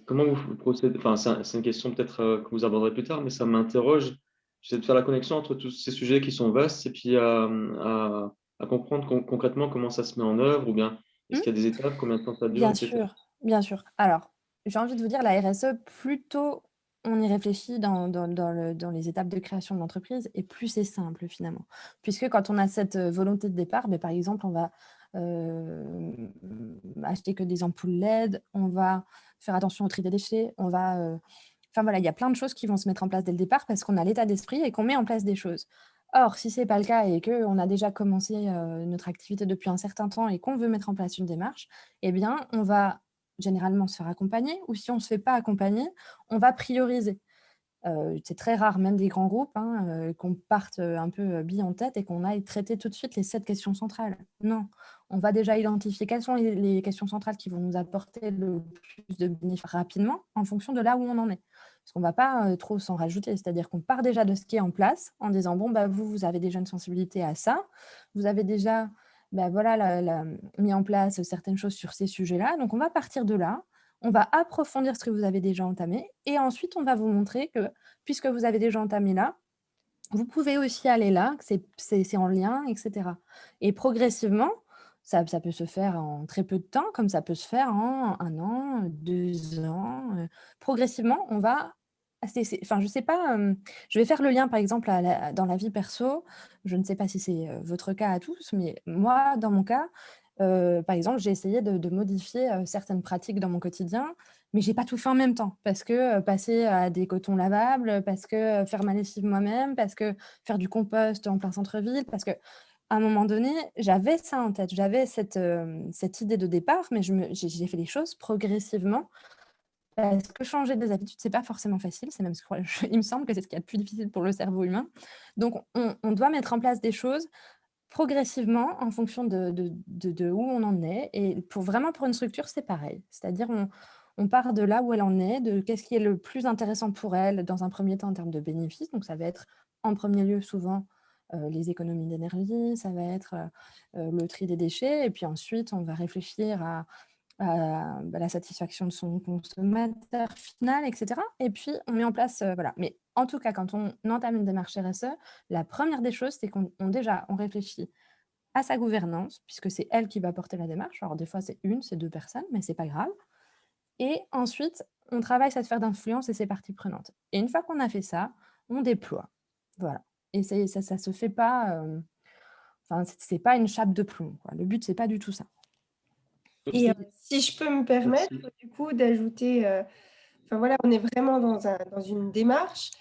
Comment vous procédez? Enfin, c'est une question peut-être que vous aborderez plus tard, mais ça m'interroge. J'essaie de faire la connexion entre tous ces sujets qui sont vastes et puis à comprendre concrètement comment ça se met en œuvre, ou bien est-ce Mmh? qu'il y a des étapes, combien de temps ça dure, Bien etc. sûr, bien sûr. Alors, j'ai envie de vous dire, la RSE, plus tôt on y réfléchit dans les étapes de création de l'entreprise et plus c'est simple finalement. Puisque quand on a cette volonté de départ, par exemple, on va acheter que des ampoules LED, on va faire attention au tri des déchets, enfin voilà, il y a plein de choses qui vont se mettre en place dès le départ parce qu'on a l'état d'esprit et qu'on met en place des choses. Or, si ce n'est pas le cas et qu'on a déjà commencé notre activité depuis un certain temps et qu'on veut mettre en place une démarche, eh bien, on va généralement se faire accompagner ou si on ne se fait pas accompagner, on va prioriser. C'est très rare, même des grands groupes, qu'on parte un peu bille en tête et qu'on aille traiter tout de suite les 7 questions centrales. Non, on va déjà identifier quelles sont les questions centrales qui vont nous apporter le plus de bénéfices rapidement en fonction de là où on en est. Parce qu'on ne va pas trop s'en rajouter, c'est-à-dire qu'on part déjà de ce qui est en place en disant, bon, bah, vous avez déjà une sensibilité à ça, vous avez déjà voilà, mis en place certaines choses sur ces sujets-là, donc on va partir de là. On va approfondir ce que vous avez déjà entamé et ensuite on va vous montrer que, puisque vous avez déjà entamé là, vous pouvez aussi aller là, que c'est en lien, et cetera. Et progressivement, ça peut se faire en très peu de temps, comme ça peut se faire en 1 an, 2 ans, progressivement, on va enfin, je sais pas, je vais faire le lien, par exemple, dans la vie perso. Je ne sais pas si c'est, votre cas à tous, mais moi, dans mon cas, par exemple, j'ai essayé de modifier, certaines pratiques dans mon quotidien, mais j'ai pas tout fait en même temps parce que, passer à des cotons lavables, parce que, faire ma lessive moi-même, parce que faire du compost en plein centre-ville, parce qu'à un moment donné, j'avais ça en tête. J'avais cette idée de départ, mais j'ai fait les choses progressivement parce que changer des habitudes, c'est pas forcément facile. C'est même ce que il me semble que c'est ce qu'il y a de plus difficile pour le cerveau humain. Donc on doit mettre en place des choses progressivement en fonction de où on en est et vraiment pour une structure, c'est pareil. C'est-à-dire on part de là où elle en est, de qu'est-ce qui est le plus intéressant pour elle dans un premier temps en termes de bénéfices. Donc ça va être en premier lieu souvent, les économies d'énergie, ça va être, le tri des déchets et puis ensuite on va réfléchir à la satisfaction de son consommateur final, et cetera. Et puis, on met en place, voilà. Mais en tout cas, quand on entame une démarche RSE, la première des choses, c'est déjà, on réfléchit à sa gouvernance, puisque c'est elle qui va porter la démarche. Alors, des fois, c'est une, c'est 2 personnes, mais c'est pas grave. Et ensuite, on travaille cette sphère d'influence et ses parties prenantes. Et une fois qu'on a fait ça, on déploie. Voilà. Et ça se fait pas, enfin, c'est pas une chape de plomb, quoi. Le but, c'est pas du tout ça. Et Merci. si je peux me permettre, Merci. du coup, d'ajouter, enfin voilà, on est vraiment dans une démarche.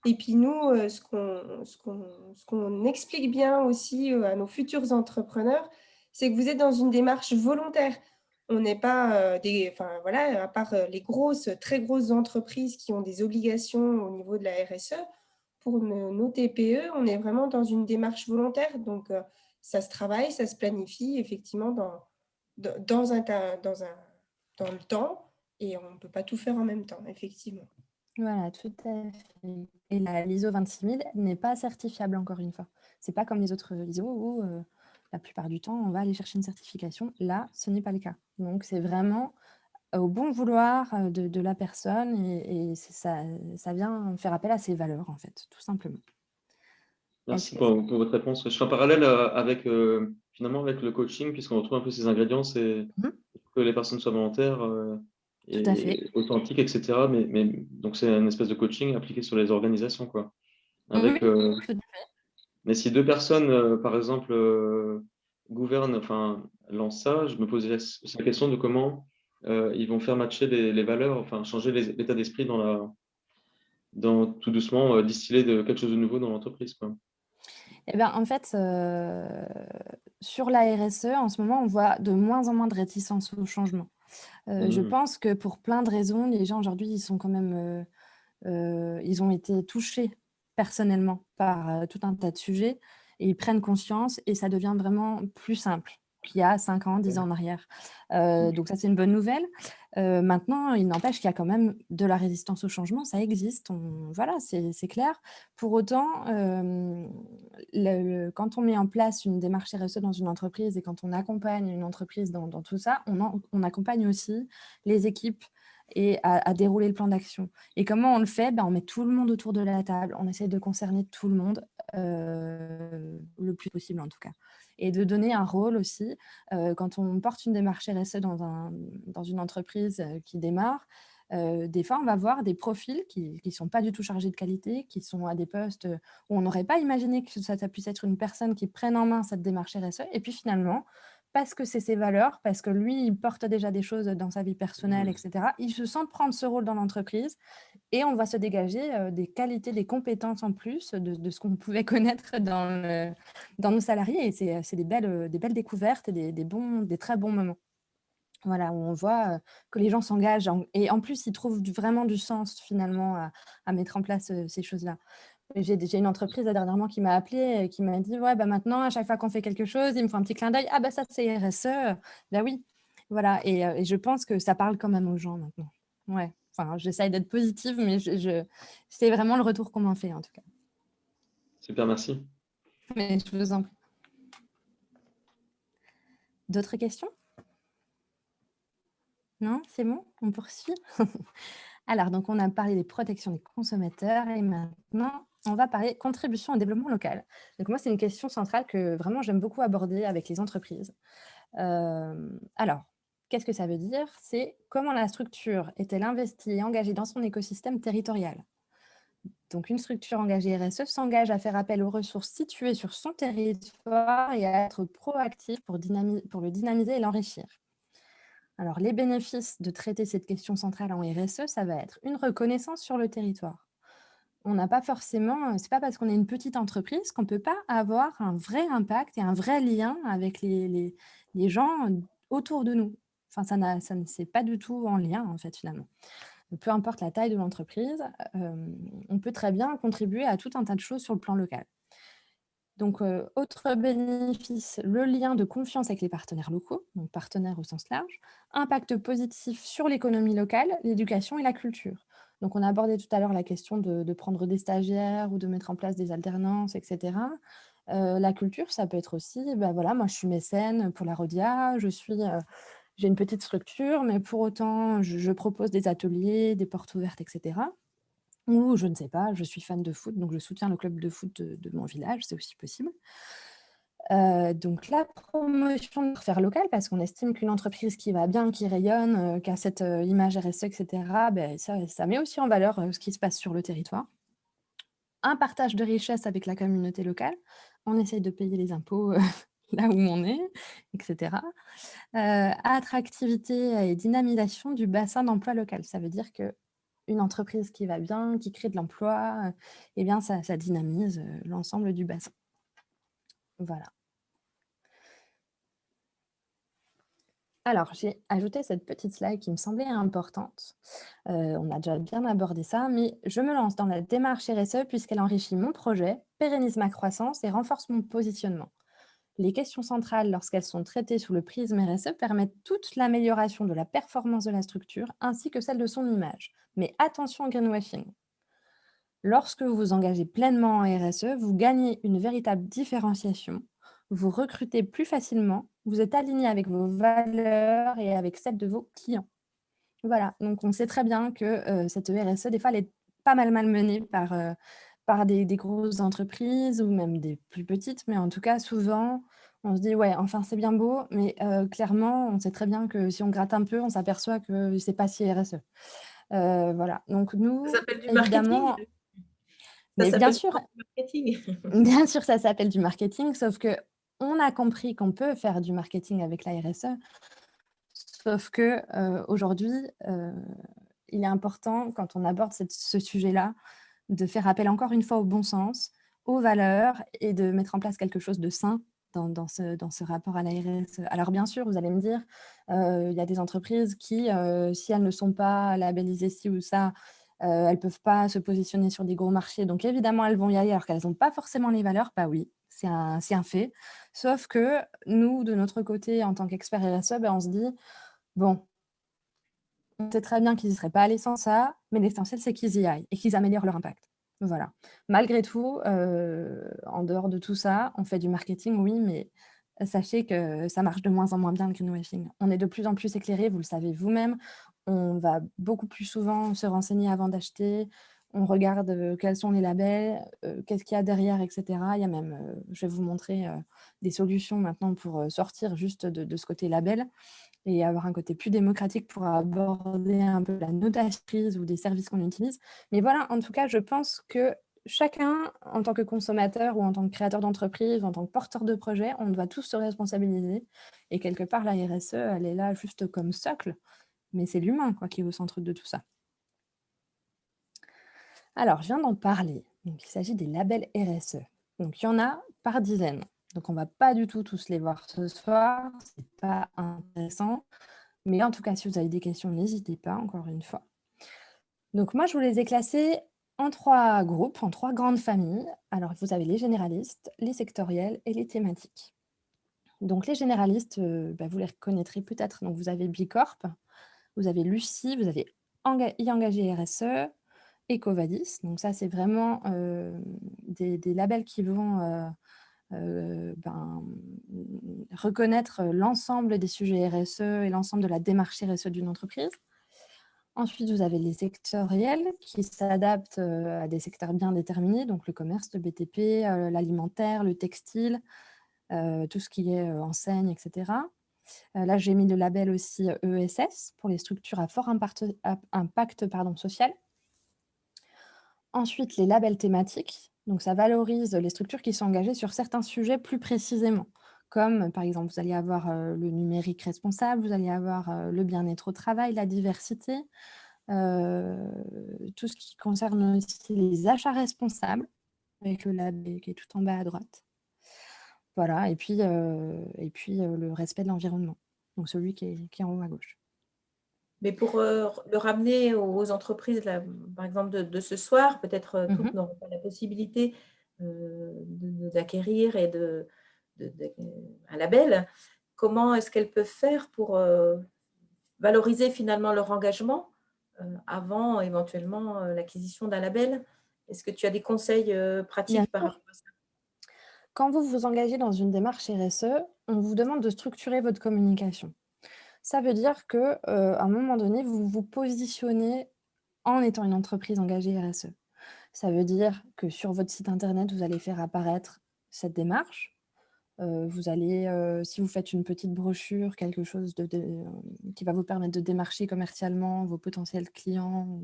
Et puis nous, ce qu'on explique bien aussi à nos futurs entrepreneurs, c'est que vous êtes dans une démarche volontaire. On n'est pas enfin voilà, à part les très grosses entreprises qui ont des obligations au niveau de la RSE, pour nos TPE, on est vraiment dans une démarche volontaire. Donc, ça se travaille, ça se planifie effectivement dans dans le temps et on ne peut pas tout faire en même temps, effectivement. Voilà, tout à fait. Et l'ISO 26000 n'est pas certifiable, encore une fois. C'est pas comme les autres ISO où, la plupart du temps, on va aller chercher une certification. Là, ce n'est pas le cas. Donc c'est vraiment au bon vouloir, de la personne et ça vient faire appel à ses valeurs, en fait, tout simplement. Est-ce Merci que pour votre réponse. Je fais un parallèle avec, finalement, avec le coaching, puisqu'on retrouve un peu ces ingrédients, c'est Mmh, que les personnes soient volontaires tout à fait. et authentiques, etc. Donc, c'est une espèce de coaching appliqué sur les organisations, quoi. Oui, Avec, tout mais si 2 personnes, par exemple, gouvernent, enfin, lancent ça, je me posais aussi la question de comment ils vont faire matcher les valeurs, enfin, changer l'état d'esprit dans tout doucement distiller quelque chose de nouveau dans l'entreprise, quoi. eh bien, en fait, sur la RSE, en ce moment, on voit de moins en moins de réticence au changement. Je Mhm. pense que pour plein de raisons, les gens aujourd'hui, ils sont quand même, ils ont été touchés personnellement par, tout un tas de sujets et ils prennent conscience et ça devient vraiment plus simple qu'il y a 5 ans, 10 ans en arrière. Donc ça, c'est une bonne nouvelle. Maintenant, il n'empêche qu'il y a quand même de la résistance au changement, ça existe, voilà, c'est clair. Pour autant, quand on met en place une démarche RSE dans une entreprise et quand on accompagne une entreprise dans tout ça, on accompagne aussi les équipes et à dérouler le plan d'action. Et comment on le fait? On met tout le monde autour de la table, on essaie de concerner tout le monde, le plus possible en tout cas. Et de donner un rôle aussi, quand on porte une démarche RSE dans une entreprise, qui démarre, des fois on va voir des profils qui sont pas du tout chargés de qualité, qui sont à des postes, où on n'aurait pas imaginé que ça puisse être une personne qui prenne en main cette démarche RSE et puis finalement, parce que c'est ses valeurs, parce que lui, il porte déjà des choses dans sa vie personnelle, et cetera, il se sent prendre ce rôle dans l'entreprise et on va se dégager, des qualités, des compétences en plus de ce qu'on pouvait connaître dans nos salariés et c'est des belles découvertes et des très bons moments. Voilà, où on voit que les gens s'engagent et en plus, ils trouvent vraiment du sens finalement à mettre en place ces choses-là. J'ai une entreprise dernièrement qui m'a appelée et qui m'a dit: «Ouais, bah, maintenant, à chaque fois qu'on fait quelque chose, ils me font un petit clin d'œil. Ah bah, ça, c'est RSE». Bah oui, voilà et je pense que ça parle quand même aux gens maintenant. Ouais, enfin, j'essaye d'être positive, mais c'est vraiment le retour qu'on m'en fait, en tout cas. Super, merci. Mais je vous en prie. D'autres questions? Non, c'est bon? On poursuit? Alors, donc on a parlé des protections des consommateurs et maintenant, on va parler contribution au développement local. Donc moi, c'est une question centrale que vraiment j'aime beaucoup aborder avec les entreprises. Alors, qu'est-ce que ça veut dire? C'est comment la structure est-elle investie et engagée dans son écosystème territorial? Donc, une structure engagée RSE s'engage à faire appel aux ressources situées sur son territoire et à être proactive pour le dynamiser et l'enrichir. Alors, les bénéfices de traiter cette question centrale en RSE, ça va être une reconnaissance sur le territoire. On n'a pas forcément, c'est pas parce qu'on est une petite entreprise qu'on ne peut pas avoir un vrai impact et un vrai lien avec les gens autour de nous. Enfin, ça ne c'est pas du tout en lien, en fait, finalement. Peu importe la taille de l'entreprise, on peut très bien contribuer à tout un tas de choses sur le plan local. Donc, autre bénéfice, le lien de confiance avec les partenaires locaux, donc partenaires au sens large, impact positif sur l'économie locale, l'éducation et la culture. Donc, on a abordé tout à l'heure la question de prendre des stagiaires ou de mettre en place des alternances, et cetera. La culture, ça peut être aussi, bah, voilà, moi je suis mécène pour la Rhodia, j'ai une petite structure, mais pour autant, je propose des ateliers, des portes ouvertes, et cetera. Ou je ne sais pas, je suis fan de foot, donc je soutiens le club de foot de mon village, c'est aussi possible. Donc la promotion de faire local, parce qu'on estime qu'une entreprise qui va bien, qui rayonne, qui a cette, image RSE et cetera, beh, ça met aussi en valeur, ce qui se passe sur le territoire. Un partage de richesse avec la communauté locale. On essaye de payer les impôts, là où on est, et cetera. Attractivité et dynamisation du bassin d'emploi local. Ça veut dire qu'une entreprise qui va bien, qui crée de l'emploi, eh bien ça dynamise, l'ensemble du bassin. Voilà. Alors, j'ai ajouté cette petite slide qui me semblait importante. On a déjà bien abordé ça, mais je me lance dans la démarche RSE puisqu'elle enrichit mon projet, pérennise ma croissance et renforce mon positionnement. Les questions centrales, lorsqu'elles sont traitées sous le prisme RSE, permettent toute l'amélioration de la performance de la structure ainsi que celle de son image. Mais attention au greenwashing. Lorsque vous vous engagez pleinement en RSE, vous gagnez une véritable différenciation, vous recrutez plus facilement, vous êtes aligné avec vos valeurs et avec celles de vos clients. Voilà, donc on sait très bien que cette RSE, des fois, elle est pas mal malmenée par des grosses entreprises ou même des plus petites, mais en tout cas, souvent, on se dit: «Ouais, enfin, c'est bien beau», mais clairement, on sait très bien que si on gratte un peu, on s'aperçoit que c'est pas si RSE. Voilà, donc Ça nous, s'appelle du marketing. évidemment Ça mais bien s'appelle sûr, du marketing. bien sûr, ça s'appelle du marketing, sauf qu'on a compris qu'on peut faire du marketing avec la RSE, sauf que, aujourd'hui, il est important quand on aborde ce sujet-là, de faire appel encore une fois au bon sens, aux valeurs et de mettre en place quelque chose de sain dans ce rapport à la RSE. Alors bien sûr, vous allez me dire, il y a des entreprises qui, si elles ne sont pas labellisées ci ou ça, elles peuvent pas se positionner sur des gros marchés, donc évidemment elles vont y aller alors qu'elles ont pas forcément les valeurs. Bah oui, c'est un fait. Sauf que nous, de notre côté, en tant qu'experts RSE, on se dit: «Bon, on sait très bien qu'ils n'y seraient pas allés sans ça, mais l'essentiel, c'est qu'ils y aillent et qu'ils améliorent leur impact». Voilà. Malgré tout, en dehors de tout ça, on fait du marketing, oui, mais sachez que ça marche de moins en moins bien le greenwashing. On est de plus en plus éclairés, vous le savez vous-même. On va beaucoup plus souvent se renseigner avant d'acheter. On regarde, quels sont les labels, qu'est-ce qu'il y a derrière et cetera. Il y a même, je vais vous montrer, des solutions maintenant pour, sortir juste de ce côté label et avoir un côté plus démocratique pour aborder un peu la notation prise ou des services qu'on utilise. Mais voilà, en tout cas, je pense que chacun, en tant que consommateur ou en tant que créateur d'entreprise, en tant que porteur de projet, on doit tous se responsabiliser. Et quelque part, la RSE, elle est là juste comme socle, mais c'est l'humain quoi, qui est au centre de tout ça. Alors, je viens d'en parler. Donc, il s'agit des labels RSE. Donc, il y en a par dizaines. Donc, on ne va pas du tout tous les voir ce soir. Ce n'est pas intéressant. Mais en tout cas, si vous avez des questions, n'hésitez pas, encore une fois. Donc moi, je vous les ai classés en 3 groupes, en 3 grandes familles. Alors, vous avez les généralistes, les sectoriels et les thématiques. Donc les généralistes, vous les reconnaîtrez peut-être. Donc vous avez Bicorp, vous avez Lucie, vous avez e-engagé RSE, EcoVadis. Donc ça, c'est vraiment des labels qui vont reconnaître l'ensemble des sujets RSE et l'ensemble de la démarche RSE d'une entreprise. Ensuite, vous avez les sectoriels qui s'adaptent à des secteurs bien déterminés, donc le commerce, le BTP, l'alimentaire, le textile, tout ce qui est enseigne, etc. Là, j'ai mis le label aussi ESS pour les structures à fort impact social. Ensuite, les labels thématiques. Donc, ça valorise les structures qui sont engagées sur certains sujets plus précisément, comme par exemple, vous allez avoir le numérique responsable, vous allez avoir le bien-être au travail, la diversité, tout ce qui concerne aussi les achats responsables, avec le label qui est tout en bas à droite. Voilà, et puis le respect de l'environnement, donc celui qui est en haut à gauche. Mais pour le ramener aux entreprises, là, par exemple, de ce soir, peut-être toutes n'auront pas la possibilité d'acquérir et un label. Comment est-ce qu'elles peuvent faire pour valoriser finalement leur engagement avant éventuellement l'acquisition d'un label? Est-ce que tu as des conseils Bien pratiques par sûr. rapport à ça? Quand vous vous engagez dans une démarche RSE, on vous demande de structurer votre communication. Ça veut dire qu'à un moment donné, vous vous positionnez en étant une entreprise engagée RSE. Ça veut dire que sur votre site internet, vous allez faire apparaître cette démarche. Vous allez, si vous faites une petite brochure, quelque chose qui va vous permettre de démarcher commercialement vos potentiels clients,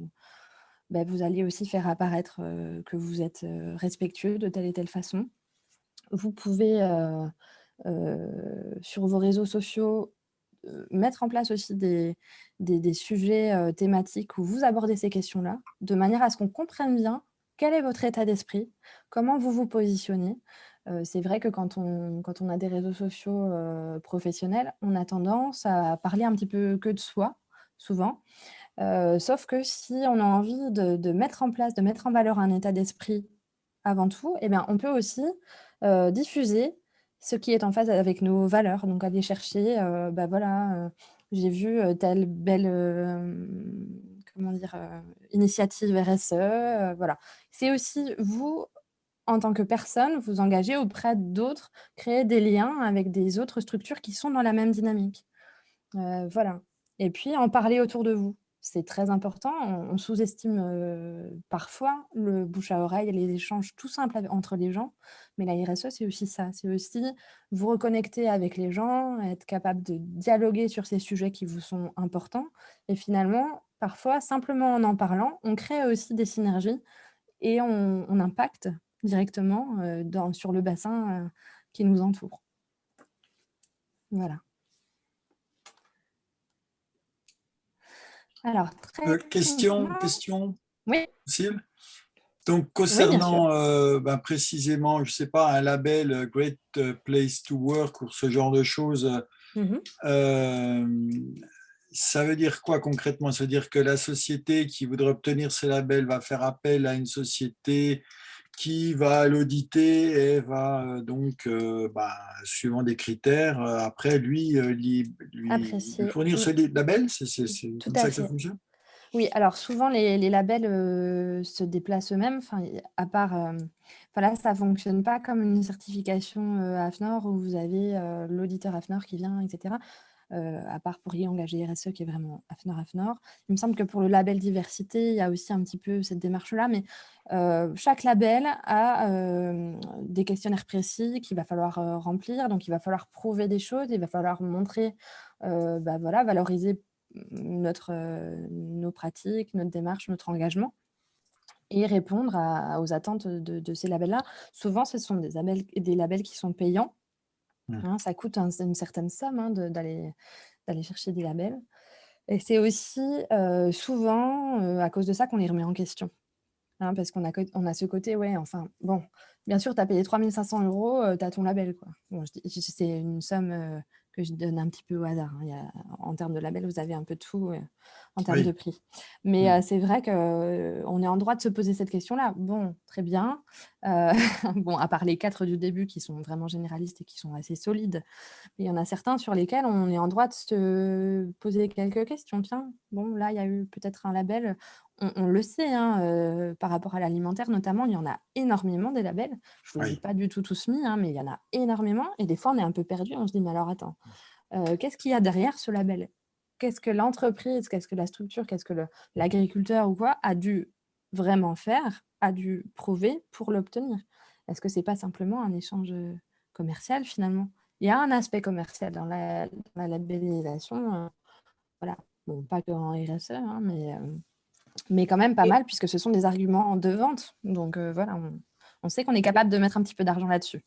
vous allez aussi faire apparaître que vous êtes respectueux de telle et telle façon. Vous pouvez, sur vos réseaux sociaux, mettre en place aussi des sujets thématiques où vous abordez ces questions-là, de manière à ce qu'on comprenne bien quel est votre état d'esprit, comment vous vous positionnez. C'est vrai que quand on a des réseaux sociaux professionnels, on a tendance à parler un petit peu que de soi, souvent. Sauf que si on a envie de mettre en place, de mettre en valeur un état d'esprit avant tout, eh bien, on peut aussi diffuser ce qui est en phase avec nos valeurs. Donc, aller chercher, j'ai vu telle belle initiative RSE. Voilà. C'est aussi vous, en tant que personne, vous engager auprès d'autres, créer des liens avec des autres structures qui sont dans la même dynamique. Voilà. Et puis, en parler autour de vous. C'est très important. On sous-estime parfois le bouche à oreille et les échanges tout simples entre les gens. Mais la RSE, c'est aussi ça. C'est aussi vous reconnecter avec les gens, être capable de dialoguer sur ces sujets qui vous sont importants. Et finalement, parfois, simplement en parlant, on crée aussi des synergies et on impacte directement sur le bassin qui nous entoure. Voilà. Alors, très question Oui. possible? Donc, Oui, bien sûr. concernant précisément, je ne sais pas, un label Great Place to Work ou ce genre de choses, ça veut dire quoi concrètement? Ça veut dire que la société qui voudrait obtenir ce label va faire appel à une société qui va l'auditer et va suivant des critères, après lui Apprécié. fournir ce label? C'est Tout comme à ça que ça fait. fonctionne? Oui, alors souvent les labels se déplacent eux-mêmes, à part, là ça ne fonctionne pas comme une certification AFNOR où vous avez l'auditeur AFNOR qui vient, etc. À part pour y engager RSE qui est vraiment AFNOR. Il me semble que pour le label diversité, il y a aussi un petit peu cette démarche-là, mais chaque label a des questionnaires précis qu'il va falloir remplir, donc il va falloir prouver des choses, il va falloir montrer, valoriser nos pratiques, notre démarche, notre engagement et répondre aux attentes de ces labels-là. Souvent, ce sont des labels qui sont payants. Ça coûte une certaine somme d'aller chercher des labels. Et c'est aussi souvent à cause de ça qu'on les remet en question. hein, parce qu'on a ce côté, ouais, enfin, bon, bien sûr, tu as payé 3 500 €, tu as ton label, quoi. Bon, c'est une somme que je donne un petit peu au hasard, hein. En termes de label, vous avez un peu de tout en termes de Oui. prix. Mais c'est vrai qu'on est en droit de se poser cette question-là. Bon, très bien. Euh, bon, à part les 4 du début qui sont vraiment généralistes et qui sont assez solides, mais il y en a certains sur lesquels on est en droit de se poser quelques questions. Tiens, bon, là, il y a eu peut-être un label. On le sait, hein, par rapport à l'alimentaire notamment, il y en a énormément des labels. Je ne vous ai Oui. pas du tout tous mis, hein, mais il y en a énormément. Et des fois, on est un peu perdu. On se dit, mais alors attends, qu'est-ce qu'il y a derrière ce label? Qu'est-ce que l'entreprise, qu'est-ce que la structure, qu'est-ce que l'agriculteur ou quoi a dû vraiment faire, a dû prouver pour l'obtenir? Est-ce que c'est pas simplement un échange commercial finalement? Il y a un aspect commercial dans la labellisation, voilà. Bon, pas qu'en RSE, hein, mais quand même pas Et mal puisque ce sont des arguments de vente. Donc voilà, on sait qu'on est capable de mettre un petit peu d'argent là-dessus.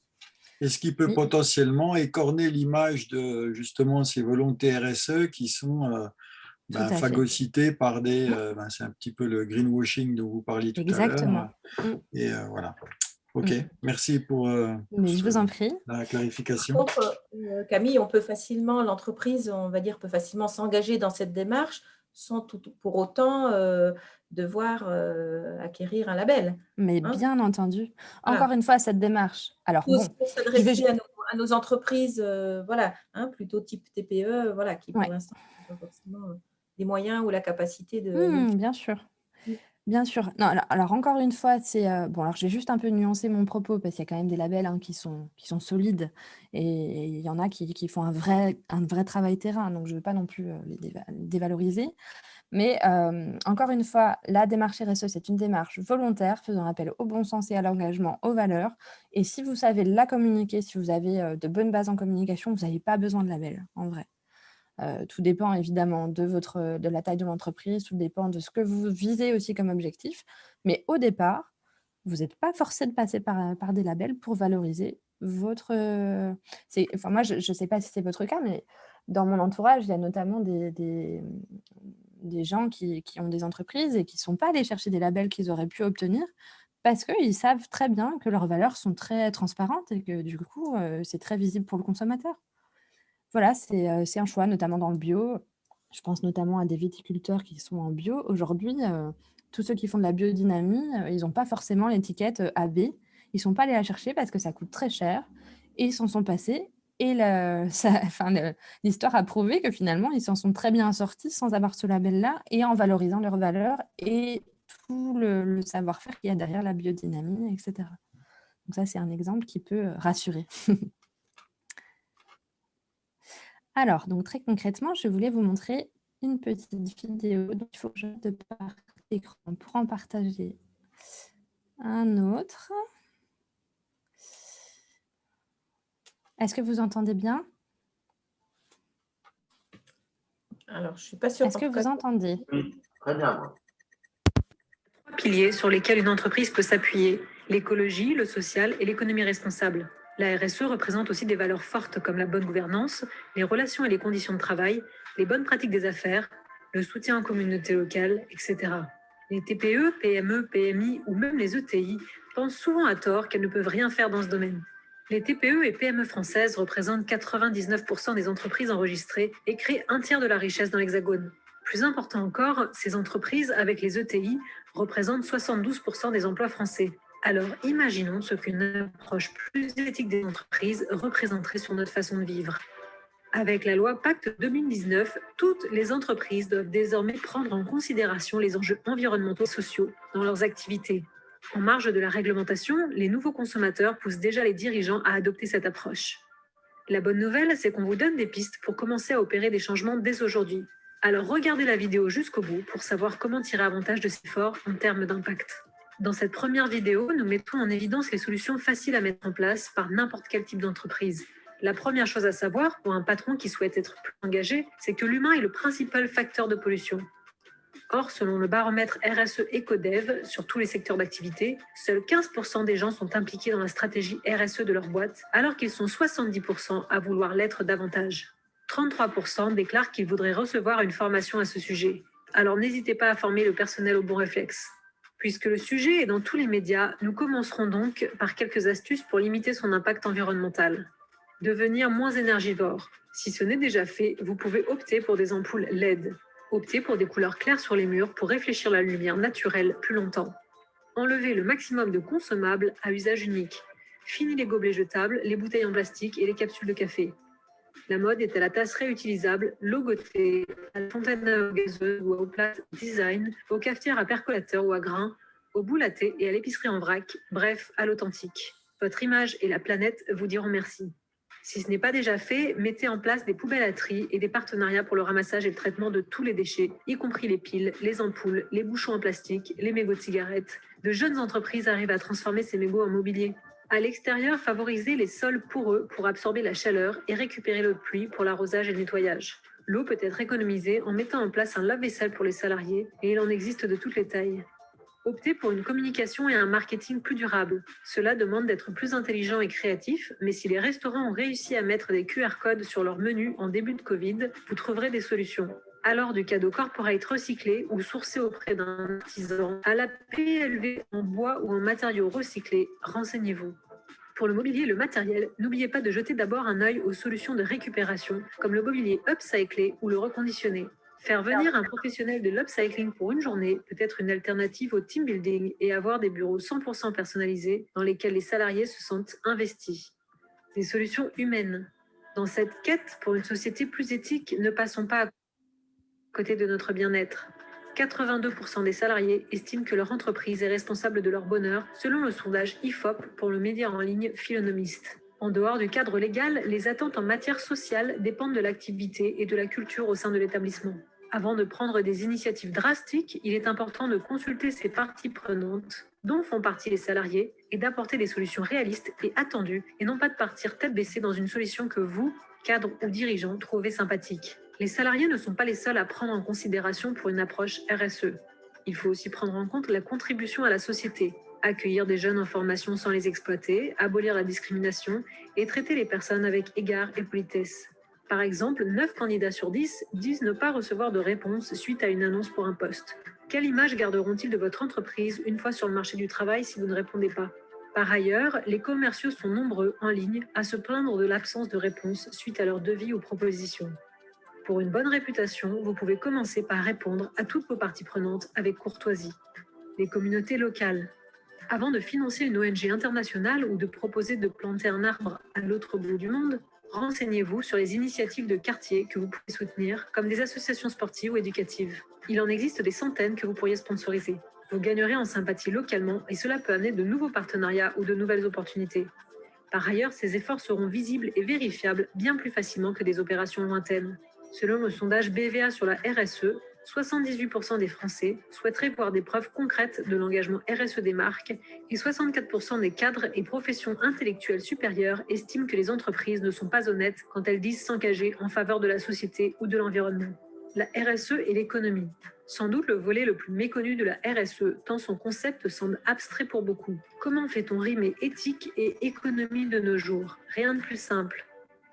Et ce qui peut Oui, potentiellement écorner l'image de justement ces volontés RSE qui sont tout à fait. phagocytées par Mm, c'est un petit peu le greenwashing dont vous parliez tout à l'heure. exactement. Mm, Et voilà. OK. mm. Merci pour Mais je vous en prie. la par clarification. contre, Camille, l'entreprise, on va dire, peut facilement s'engager dans cette démarche sans pour autant devoir acquérir un label. Mais Hein. bien entendu. Encore Voilà. une fois, cette démarche. Alors Aussi bon, pour je vais. s'adresser à nos entreprises, voilà, hein, plutôt type TPE, voilà, qui pour Ouais. l'instant n'ont pas forcément les moyens ou la capacité de le faire. Bien sûr. Bien sûr. Non, alors encore une fois, c'est bon, alors je vais juste un peu nuancer mon propos parce qu'il y a quand même des labels, hein, qui sont solides et il y en a qui font un vrai travail terrain, donc je ne veux pas non plus les dévaloriser. Mais encore une fois, la démarche RSE, c'est une démarche volontaire faisant appel au bon sens et à l'engagement, aux valeurs. Et si vous savez la communiquer, si vous avez de bonnes bases en communication, vous n'avez pas besoin de label, en vrai. Tout dépend évidemment de la taille de l'entreprise, tout dépend de ce que vous visez aussi comme objectif. Mais au départ, vous n'êtes pas forcé de passer par des labels pour valoriser votre. Enfin, moi, je ne sais pas si c'est votre cas, mais dans mon entourage, il y a notamment des gens qui ont des entreprises et qui ne sont pas allés chercher des labels qu'ils auraient pu obtenir parce qu'ils savent très bien que leurs valeurs sont très transparentes et que du coup, c'est très visible pour le consommateur. Voilà, c'est un choix, notamment dans le bio. Je pense notamment à des viticulteurs qui sont en bio. Aujourd'hui, tous ceux qui font de la biodynamie, ils n'ont pas forcément l'étiquette AB. Ils ne sont pas allés la chercher parce que ça coûte très cher et ils s'en sont passés. Et l'histoire a prouvé que finalement, ils s'en sont très bien sortis sans avoir ce label-là et en valorisant leurs valeurs et tout le savoir-faire qu'il y a derrière la biodynamie, etc. Donc ça, c'est un exemple qui peut rassurer. Alors, donc très concrètement, je voulais vous montrer une petite vidéo. Donc, il faut que je te parte l'écran pour en partager un autre. Est-ce que vous entendez bien? Alors, je ne suis pas sûre. Est-ce que vous entendez? Oui, très bien. Moi. Trois piliers sur lesquels une entreprise peut s'appuyer, l'écologie, le social et l'économie responsable. La RSE représente aussi des valeurs fortes comme la bonne gouvernance, les relations et les conditions de travail, les bonnes pratiques des affaires, le soutien aux communautés locales, etc. Les TPE, PME, PMI ou même les ETI pensent souvent à tort qu'elles ne peuvent rien faire dans ce domaine. Les TPE et PME françaises représentent 99% des entreprises enregistrées et créent un tiers de la richesse dans l'Hexagone. Plus important encore, ces entreprises, avec les ETI, représentent 72% des emplois français. Alors imaginons ce qu'une approche plus éthique des entreprises représenterait sur notre façon de vivre. Avec la loi Pacte 2019, toutes les entreprises doivent désormais prendre en considération les enjeux environnementaux et sociaux dans leurs activités. En marge de la réglementation, les nouveaux consommateurs poussent déjà les dirigeants à adopter cette approche. La bonne nouvelle, c'est qu'on vous donne des pistes pour commencer à opérer des changements dès aujourd'hui. Alors regardez la vidéo jusqu'au bout pour savoir comment tirer avantage de ces efforts en termes d'impact. Dans cette première vidéo, nous mettons en évidence les solutions faciles à mettre en place par n'importe quel type d'entreprise. La première chose à savoir pour un patron qui souhaite être plus engagé, c'est que l'humain est le principal facteur de pollution. Or, selon le baromètre RSE EcoDev sur tous les secteurs d'activité, seuls 15% des gens sont impliqués dans la stratégie RSE de leur boîte, alors qu'ils sont 70% à vouloir l'être davantage. 33% déclarent qu'ils voudraient recevoir une formation à ce sujet. Alors n'hésitez pas à former le personnel au bon réflexe. Puisque le sujet est dans tous les médias, nous commencerons donc par quelques astuces pour limiter son impact environnemental. Devenir moins énergivore. Si ce n'est déjà fait, vous pouvez opter pour des ampoules LED. Optez pour des couleurs claires sur les murs pour réfléchir la lumière naturelle plus longtemps. Enlevez le maximum de consommables à usage unique. Fini les gobelets jetables, les bouteilles en plastique et les capsules de café. La mode est à la tasse réutilisable, logotée, à la fontaine à eau gazeuse ou aux plates design, aux cafetières à percolateur ou à grains, aux boules à thé et à l'épicerie en vrac, bref, à l'authentique. Votre image et la planète vous diront merci. Si ce n'est pas déjà fait, mettez en place des poubelles à tri et des partenariats pour le ramassage et le traitement de tous les déchets, y compris les piles, les ampoules, les bouchons en plastique, les mégots de cigarettes. De jeunes entreprises arrivent à transformer ces mégots en mobilier. À l'extérieur, favorisez les sols poreux pour absorber la chaleur et récupérer l'eau de pluie pour l'arrosage et le nettoyage. L'eau peut être économisée en mettant en place un lave-vaisselle pour les salariés et il en existe de toutes les tailles. Optez pour une communication et un marketing plus durables. Cela demande d'être plus intelligent et créatif, mais si les restaurants ont réussi à mettre des QR codes sur leur menu en début de Covid, vous trouverez des solutions. Alors du cadeau corporate recyclé ou sourcé auprès d'un artisan, à la PLV en bois ou en matériaux recyclés, renseignez-vous. Pour le mobilier et le matériel, n'oubliez pas de jeter d'abord un œil aux solutions de récupération, comme le mobilier upcyclé ou le reconditionné. Faire venir un professionnel de l'upcycling pour une journée peut être une alternative au team building et avoir des bureaux 100% personnalisés dans lesquels les salariés se sentent investis. Des solutions humaines. Dans cette quête pour une société plus éthique, ne passons pas à côté de notre bien-être. 82% des salariés estiment que leur entreprise est responsable de leur bonheur, selon le sondage IFOP pour le média en ligne Philonomist. En dehors du cadre légal, les attentes en matière sociale dépendent de l'activité et de la culture au sein de l'établissement. Avant de prendre des initiatives drastiques, il est important de consulter ces parties prenantes, dont font partie les salariés, et d'apporter des solutions réalistes et attendues, et non pas de partir tête baissée dans une solution que vous, cadre ou dirigeant, trouvez sympathique. Les salariés ne sont pas les seuls à prendre en considération pour une approche RSE. Il faut aussi prendre en compte la contribution à la société, accueillir des jeunes en formation sans les exploiter, abolir la discrimination et traiter les personnes avec égard et politesse. Par exemple, 9 candidats sur 10 disent ne pas recevoir de réponse suite à une annonce pour un poste. Quelle image garderont-ils de votre entreprise une fois sur le marché du travail si vous ne répondez pas ? Par ailleurs, les commerciaux sont nombreux en ligne à se plaindre de l'absence de réponse suite à leur devis ou propositions. Pour une bonne réputation, vous pouvez commencer par répondre à toutes vos parties prenantes avec courtoisie. Les communautés locales. Avant de financer une ONG internationale ou de proposer de planter un arbre à l'autre bout du monde, renseignez-vous sur les initiatives de quartier que vous pouvez soutenir, comme des associations sportives ou éducatives. Il en existe des centaines que vous pourriez sponsoriser. Vous gagnerez en sympathie localement et cela peut amener de nouveaux partenariats ou de nouvelles opportunités. Par ailleurs, ces efforts seront visibles et vérifiables bien plus facilement que des opérations lointaines. Selon le sondage BVA sur la RSE, 78% des Français souhaiteraient voir des preuves concrètes de l'engagement RSE des marques et 64% des cadres et professions intellectuelles supérieures estiment que les entreprises ne sont pas honnêtes quand elles disent s'engager en faveur de la société ou de l'environnement. La RSE et l'économie. Sans doute le volet le plus méconnu de la RSE, tant son concept semble abstrait pour beaucoup. Comment fait-on rimer éthique et économie de nos jours ? Rien de plus simple.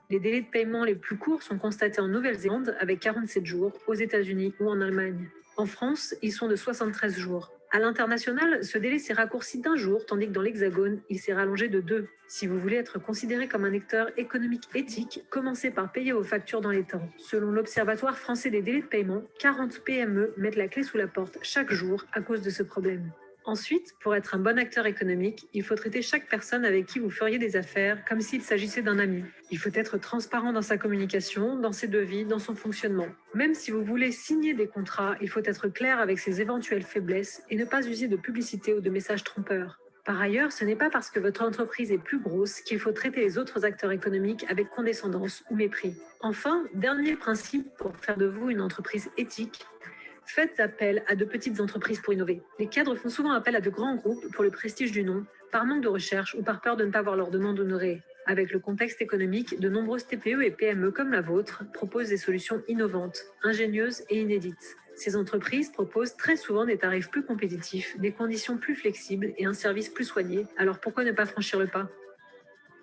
Les délais de paiement les plus courts sont constatés en Nouvelle-Zélande avec 47 jours, aux États-Unis ou en Allemagne. En France, ils sont de 73 jours. À l'international, ce délai s'est raccourci d'1 jour, tandis que dans l'Hexagone, il s'est rallongé de 2. Si vous voulez être considéré comme un acteur économique éthique, commencez par payer vos factures dans les temps. Selon l'Observatoire français des délais de paiement, 40 PME mettent la clé sous la porte chaque jour à cause de ce problème. Ensuite, pour être un bon acteur économique, il faut traiter chaque personne avec qui vous feriez des affaires comme s'il s'agissait d'un ami. Il faut être transparent dans sa communication, dans ses devis, dans son fonctionnement. Même si vous voulez signer des contrats, il faut être clair avec ses éventuelles faiblesses et ne pas user de publicité ou de messages trompeurs. Par ailleurs, ce n'est pas parce que votre entreprise est plus grosse qu'il faut traiter les autres acteurs économiques avec condescendance ou mépris. Enfin, dernier principe pour faire de vous une entreprise éthique, faites appel à de petites entreprises pour innover. Les cadres font souvent appel à de grands groupes pour le prestige du nom, par manque de recherche ou par peur de ne pas voir leurs demandes honorées. Avec le contexte économique, de nombreuses TPE et PME comme la vôtre proposent des solutions innovantes, ingénieuses et inédites. Ces entreprises proposent très souvent des tarifs plus compétitifs, des conditions plus flexibles et un service plus soigné. Alors pourquoi ne pas franchir le pas ?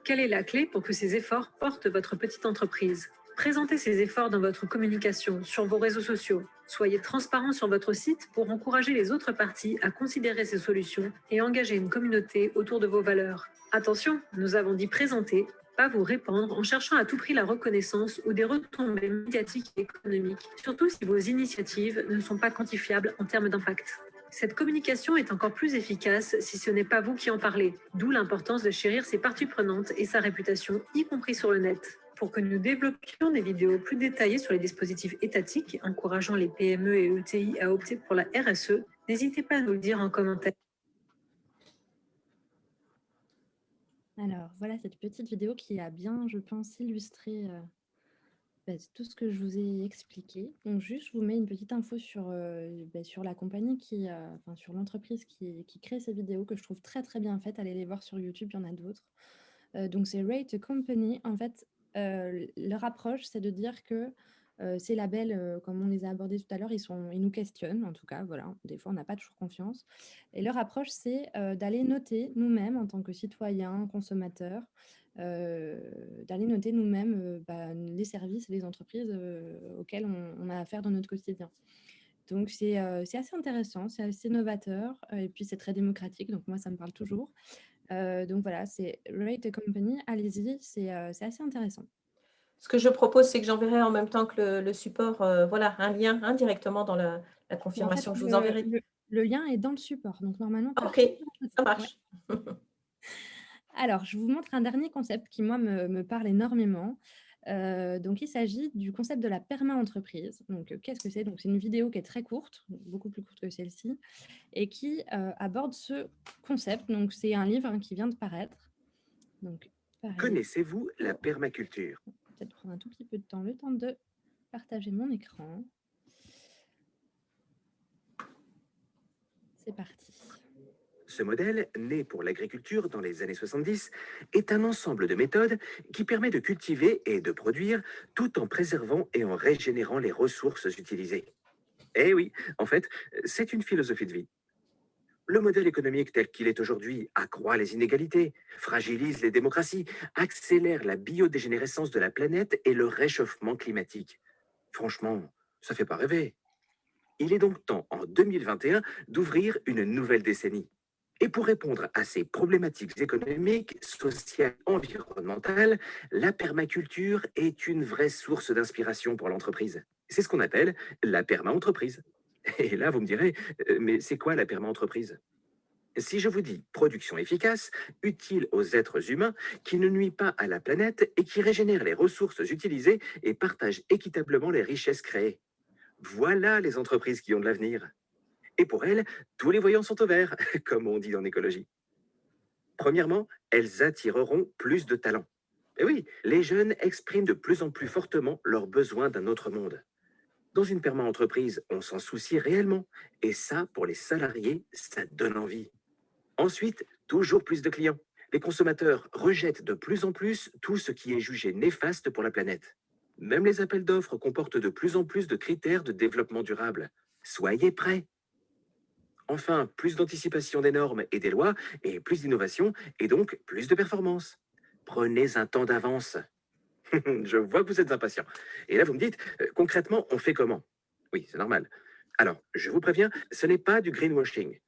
Quelle est la clé pour que ces efforts portent votre petite entreprise ? Présentez ces efforts dans votre communication, sur vos réseaux sociaux. Soyez transparent sur votre site pour encourager les autres parties à considérer ces solutions et engager une communauté autour de vos valeurs. Attention, nous avons dit présenter, pas vous répandre en cherchant à tout prix la reconnaissance ou des retombées médiatiques et économiques, surtout si vos initiatives ne sont pas quantifiables en termes d'impact. Cette communication est encore plus efficace si ce n'est pas vous qui en parlez, d'où l'importance de chérir ses parties prenantes et sa réputation, y compris sur le net. Pour que nous développions des vidéos plus détaillées sur les dispositifs étatiques, encourageant les PME et ETI à opter pour la RSE, n'hésitez pas à nous le dire en commentaire. Alors, voilà cette petite vidéo qui a bien, je pense, illustré tout ce que je vous ai expliqué. Donc, juste, je vous mets une petite info sur la compagnie sur l'entreprise qui crée ces vidéos que je trouve très, très bien faites. Allez les voir sur YouTube, il y en a d'autres. Donc, c'est Rate a Company. En fait, leur approche, c'est de dire que ces labels, comme on les a abordés tout à l'heure, ils nous questionnent, en tout cas, voilà. Des fois, on n'a pas toujours confiance. Et leur approche, c'est d'aller noter nous-mêmes, en tant que citoyens, consommateurs, d'aller noter nous-mêmes les services et les entreprises auxquelles on a affaire dans notre quotidien. Donc, c'est assez intéressant, c'est assez novateur, et puis c'est très démocratique, donc moi, ça me parle toujours. Donc voilà, c'est Rate a Company, allez-y, c'est assez intéressant. Ce que je propose, c'est que j'enverrai en même temps que le support, voilà, un lien directement dans la Et en fait, confirmation que je vous enverrai. le lien est dans le support, donc normalement, tu as Ok, tout à côté. ça marche. Ouais. Alors, je vous montre un dernier concept qui, moi, me parle énormément. Donc, il s'agit du concept de la perma-entreprise. Donc, qu'est-ce que c'est? Donc, c'est une vidéo qui est très courte, beaucoup plus courte que celle-ci, et qui aborde ce concept. Donc, c'est un livre qui vient de paraître. Donc, pareil, Connaissez-vous la permaculture? peut-être prendre un tout petit peu de temps, le temps de partager mon écran. C'est parti. Ce modèle, né pour l'agriculture dans les années 70, est un ensemble de méthodes qui permet de cultiver et de produire tout en préservant et en régénérant les ressources utilisées. Eh oui, en fait, c'est une philosophie de vie. Le modèle économique tel qu'il est aujourd'hui accroît les inégalités, fragilise les démocraties, accélère la biodégénérescence de la planète et le réchauffement climatique. Franchement, ça fait pas rêver. Il est donc temps, en 2021, d'ouvrir une nouvelle décennie. Et pour répondre à ces problématiques économiques, sociales, environnementales, la permaculture est une vraie source d'inspiration pour l'entreprise. C'est ce qu'on appelle la perma-entreprise. Et là, vous me direz, mais c'est quoi la perma-entreprise? Si je vous dis production efficace, utile aux êtres humains, qui ne nuit pas à la planète et qui régénère les ressources utilisées et partage équitablement les richesses créées. Voilà les entreprises qui ont de l'avenir. Et pour elles, tous les voyants sont au vert, comme on dit en écologie. Premièrement, elles attireront plus de talents. Et oui, les jeunes expriment de plus en plus fortement leur besoin d'un autre monde. Dans une perma-entreprise, on s'en soucie réellement. Et ça, pour les salariés, ça donne envie. Ensuite, toujours plus de clients. Les consommateurs rejettent de plus en plus tout ce qui est jugé néfaste pour la planète. Même les appels d'offres comportent de plus en plus de critères de développement durable. Soyez prêts. Enfin, plus d'anticipation des normes et des lois, et plus d'innovation, et donc plus de performance. Prenez un temps d'avance. Je vois que vous êtes impatient. Et là, vous me dites, concrètement, on fait comment? Oui, c'est normal. Alors, je vous préviens, ce n'est pas du greenwashing.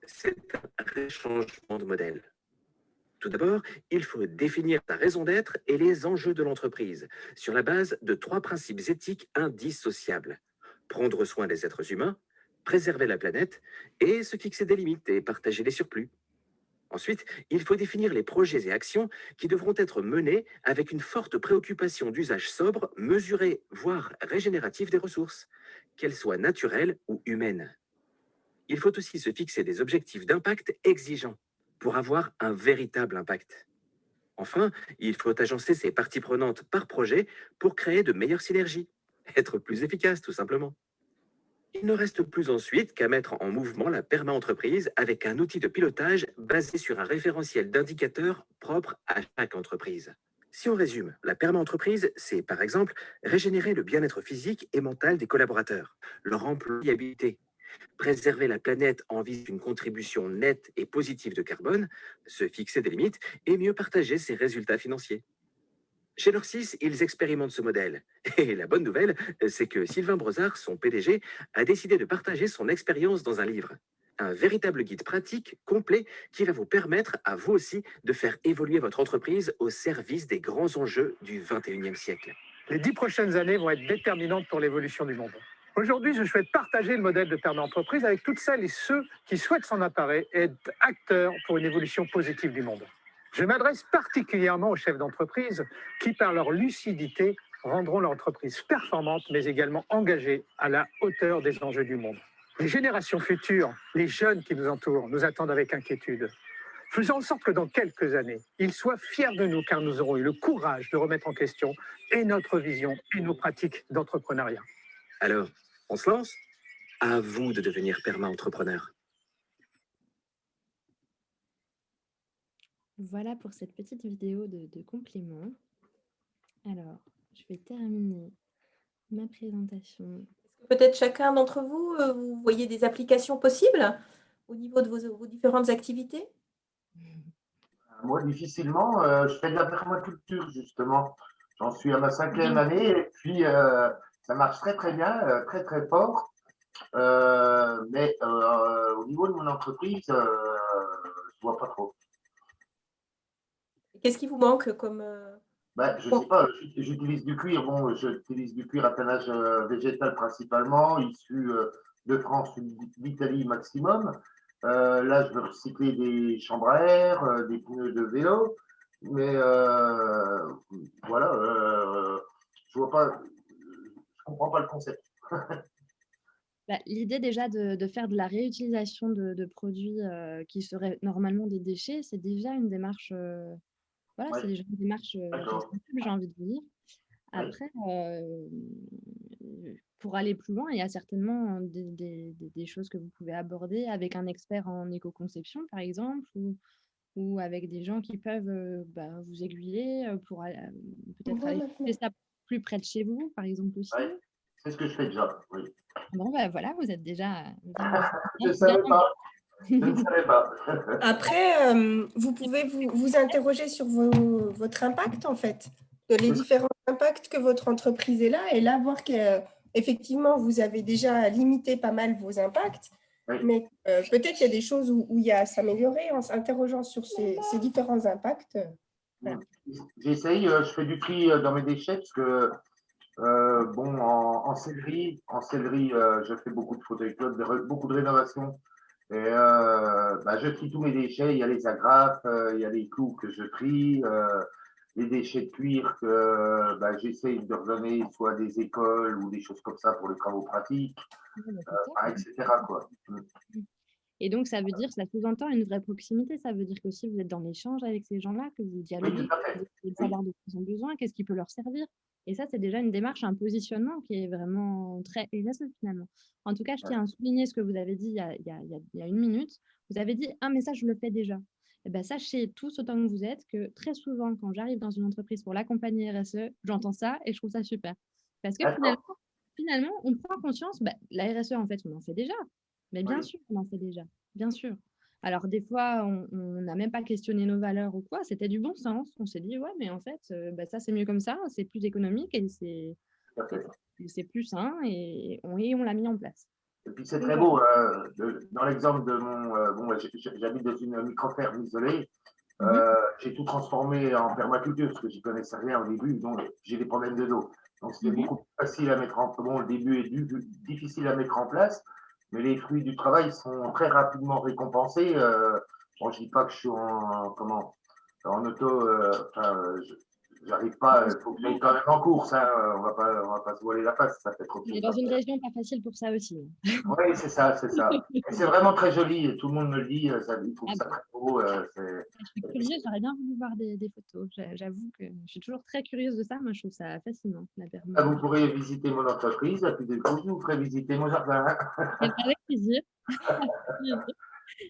C'est un vrai changement de modèle. Tout d'abord, il faut définir la raison d'être et les enjeux de l'entreprise sur la base de 3 principes éthiques indissociables. Prendre soin des êtres humains, préserver la planète et se fixer des limites et partager les surplus. Ensuite, il faut définir les projets et actions qui devront être menés avec une forte préoccupation d'usage sobre, mesuré, voire régénératif des ressources, qu'elles soient naturelles ou humaines. Il faut aussi se fixer des objectifs d'impact exigeants pour avoir un véritable impact. Enfin, il faut agencer ses parties prenantes par projet pour créer de meilleures synergies, être plus efficace tout simplement. Il ne reste plus ensuite qu'à mettre en mouvement la perma-entreprise avec un outil de pilotage basé sur un référentiel d'indicateurs propre à chaque entreprise. Si on résume, la perma-entreprise, c'est par exemple régénérer le bien-être physique et mental des collaborateurs, leur employabilité, préserver la planète en vue d'une contribution nette et positive de carbone, se fixer des limites et mieux partager ses résultats financiers. Chez Norcis, ils expérimentent ce modèle. Et la bonne nouvelle, c'est que Sylvain Brozard, son PDG, a décidé de partager son expérience dans un livre. Un véritable guide pratique, complet, qui va vous permettre à vous aussi de faire évoluer votre entreprise au service des grands enjeux du 21e siècle. Les 10 prochaines années vont être déterminantes pour l'évolution du monde. Aujourd'hui, je souhaite partager le modèle de père d'entreprise avec toutes celles et ceux qui souhaitent s'en emparer et être acteurs pour une évolution positive du monde. Je m'adresse particulièrement aux chefs d'entreprise qui, par leur lucidité, rendront l'entreprise performante, mais également engagée à la hauteur des enjeux du monde. Les générations futures, les jeunes qui nous entourent, nous attendent avec inquiétude. Faisons en sorte que dans quelques années, ils soient fiers de nous car nous aurons eu le courage de remettre en question et notre vision et nos pratiques d'entrepreneuriat. Alors, on se lance? À vous de devenir perma-entrepreneur. Voilà pour cette petite vidéo de complément. Alors, je vais terminer ma présentation. Peut-être chacun d'entre vous, vous voyez des applications possibles au niveau de vos différentes activités? Moi, difficilement. Je fais de la permaculture, justement. J'en suis à ma 5e année et puis ça marche très, très bien, très, très fort. Mais au niveau de mon entreprise, je ne vois pas trop. Qu'est-ce qui vous manque comme… Je ne sais pas, j'utilise du cuir. Bon, j'utilise du cuir à tannage végétal principalement, issu de France, d'Italie maximum. Là, je veux recycler des chambres à air, des pneus de vélo. Mais voilà, je vois pas, je comprends pas le concept. L'idée déjà de faire de la réutilisation de produits qui seraient normalement des déchets, c'est déjà une démarche, voilà, Ouais. c'est déjà une démarche D'accord. responsable, j'ai envie de vous dire. Ouais. Après, pour aller plus loin, il y a certainement des choses que vous pouvez aborder avec un expert en éco-conception, par exemple, ou avec des gens qui peuvent vous aiguiller pour peut-être aller faire ça plus près de chez vous, par exemple aussi. Ouais. C'est ce que je fais déjà, oui. Bon, voilà, vous êtes déjà… Je ne savais pas. Je ne savais pas. Après, vous pouvez vous interroger sur votre impact, en fait, les différents impacts que votre entreprise est là, et là, voir qu'effectivement, vous avez déjà limité pas mal vos impacts, Oui. mais peut-être qu'il y a des choses où il y a à s'améliorer en s'interrogeant sur ces différents impacts. Voilà. J'essaye, je fais du tri dans mes déchets parce que bon, en céleri, je fais beaucoup de fauteuils club, beaucoup de rénovations. Et je trie tous mes déchets. Il y a les agrafes, il y a les clous que je trie, les déchets de cuir que j'essaye de redonner soit à des écoles ou des choses comme ça pour les travaux pratiques, etc. quoi. Et donc, ça veut dire, ça sous-entend une vraie proximité. Ça veut dire que si vous êtes dans l'échange avec ces gens-là, que vous dialoguez, tout à fait. que vous essayez de savoir de quoi ils ont besoin, qu'est-ce qui peut leur servir. Et ça, c'est déjà une démarche, un positionnement qui est vraiment très RSE finalement. En tout cas, je tiens à souligner ce que vous avez dit il y a une minute. Vous avez dit, ah, mais ça, je le fais déjà. Et bien, sachez tous autant que vous êtes que très souvent, quand j'arrive dans une entreprise pour l'accompagner RSE, j'entends ça et je trouve ça super. Parce que finalement, on prend conscience, la RSE, en fait, on en fait déjà. Mais bien sûr, on en fait déjà, bien sûr. Alors, des fois, on n'a même pas questionné nos valeurs ou quoi, c'était du bon sens. On s'est dit, ouais, mais en fait, ça, c'est mieux comme ça, c'est plus économique et c'est plus sain et on l'a mis en place. Et puis, c'est très beau. Dans l'exemple de j'habite dans une micro-ferme isolée. J'ai tout transformé en permaculture parce que j'y connaissais rien au début, donc j'ai des problèmes de dos. Donc, c'était beaucoup plus facile à mettre en place. Bon, le début est difficile à mettre en place, mais les fruits du travail sont très rapidement récompensés. Bon, je dis pas que je suis en auto, j'arrive pas, il faut que j'aille quand même en course, hein, on va pas se voiler la face, ça fait trop de On est dans une région pas facile pour ça aussi. Oui, c'est ça. C'est vraiment très joli, tout le monde me le dit, ils trouvent ça très beau. Je suis curieuse, j'aurais bien voulu voir des photos. J'avoue que je suis toujours très curieuse de ça, moi je trouve ça fascinant. Vous pourrez visiter mon entreprise, et puis du coup, je vous ferai visiter mon jardin. Avec plaisir.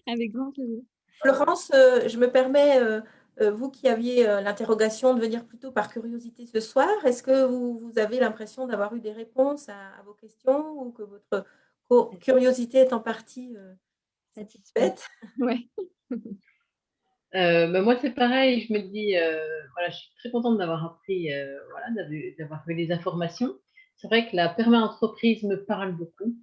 Avec grand plaisir. Florence, je me permets, vous qui aviez l'interrogation de venir plutôt par curiosité ce soir, est-ce que vous avez l'impression d'avoir eu des réponses à vos questions ou que votre curiosité est en partie satisfaite? Oui. Moi, c'est pareil. Je me dis, voilà, je suis très contente d'avoir appris, voilà, d'avoir eu les informations. C'est vrai que la perma-entreprise me parle beaucoup.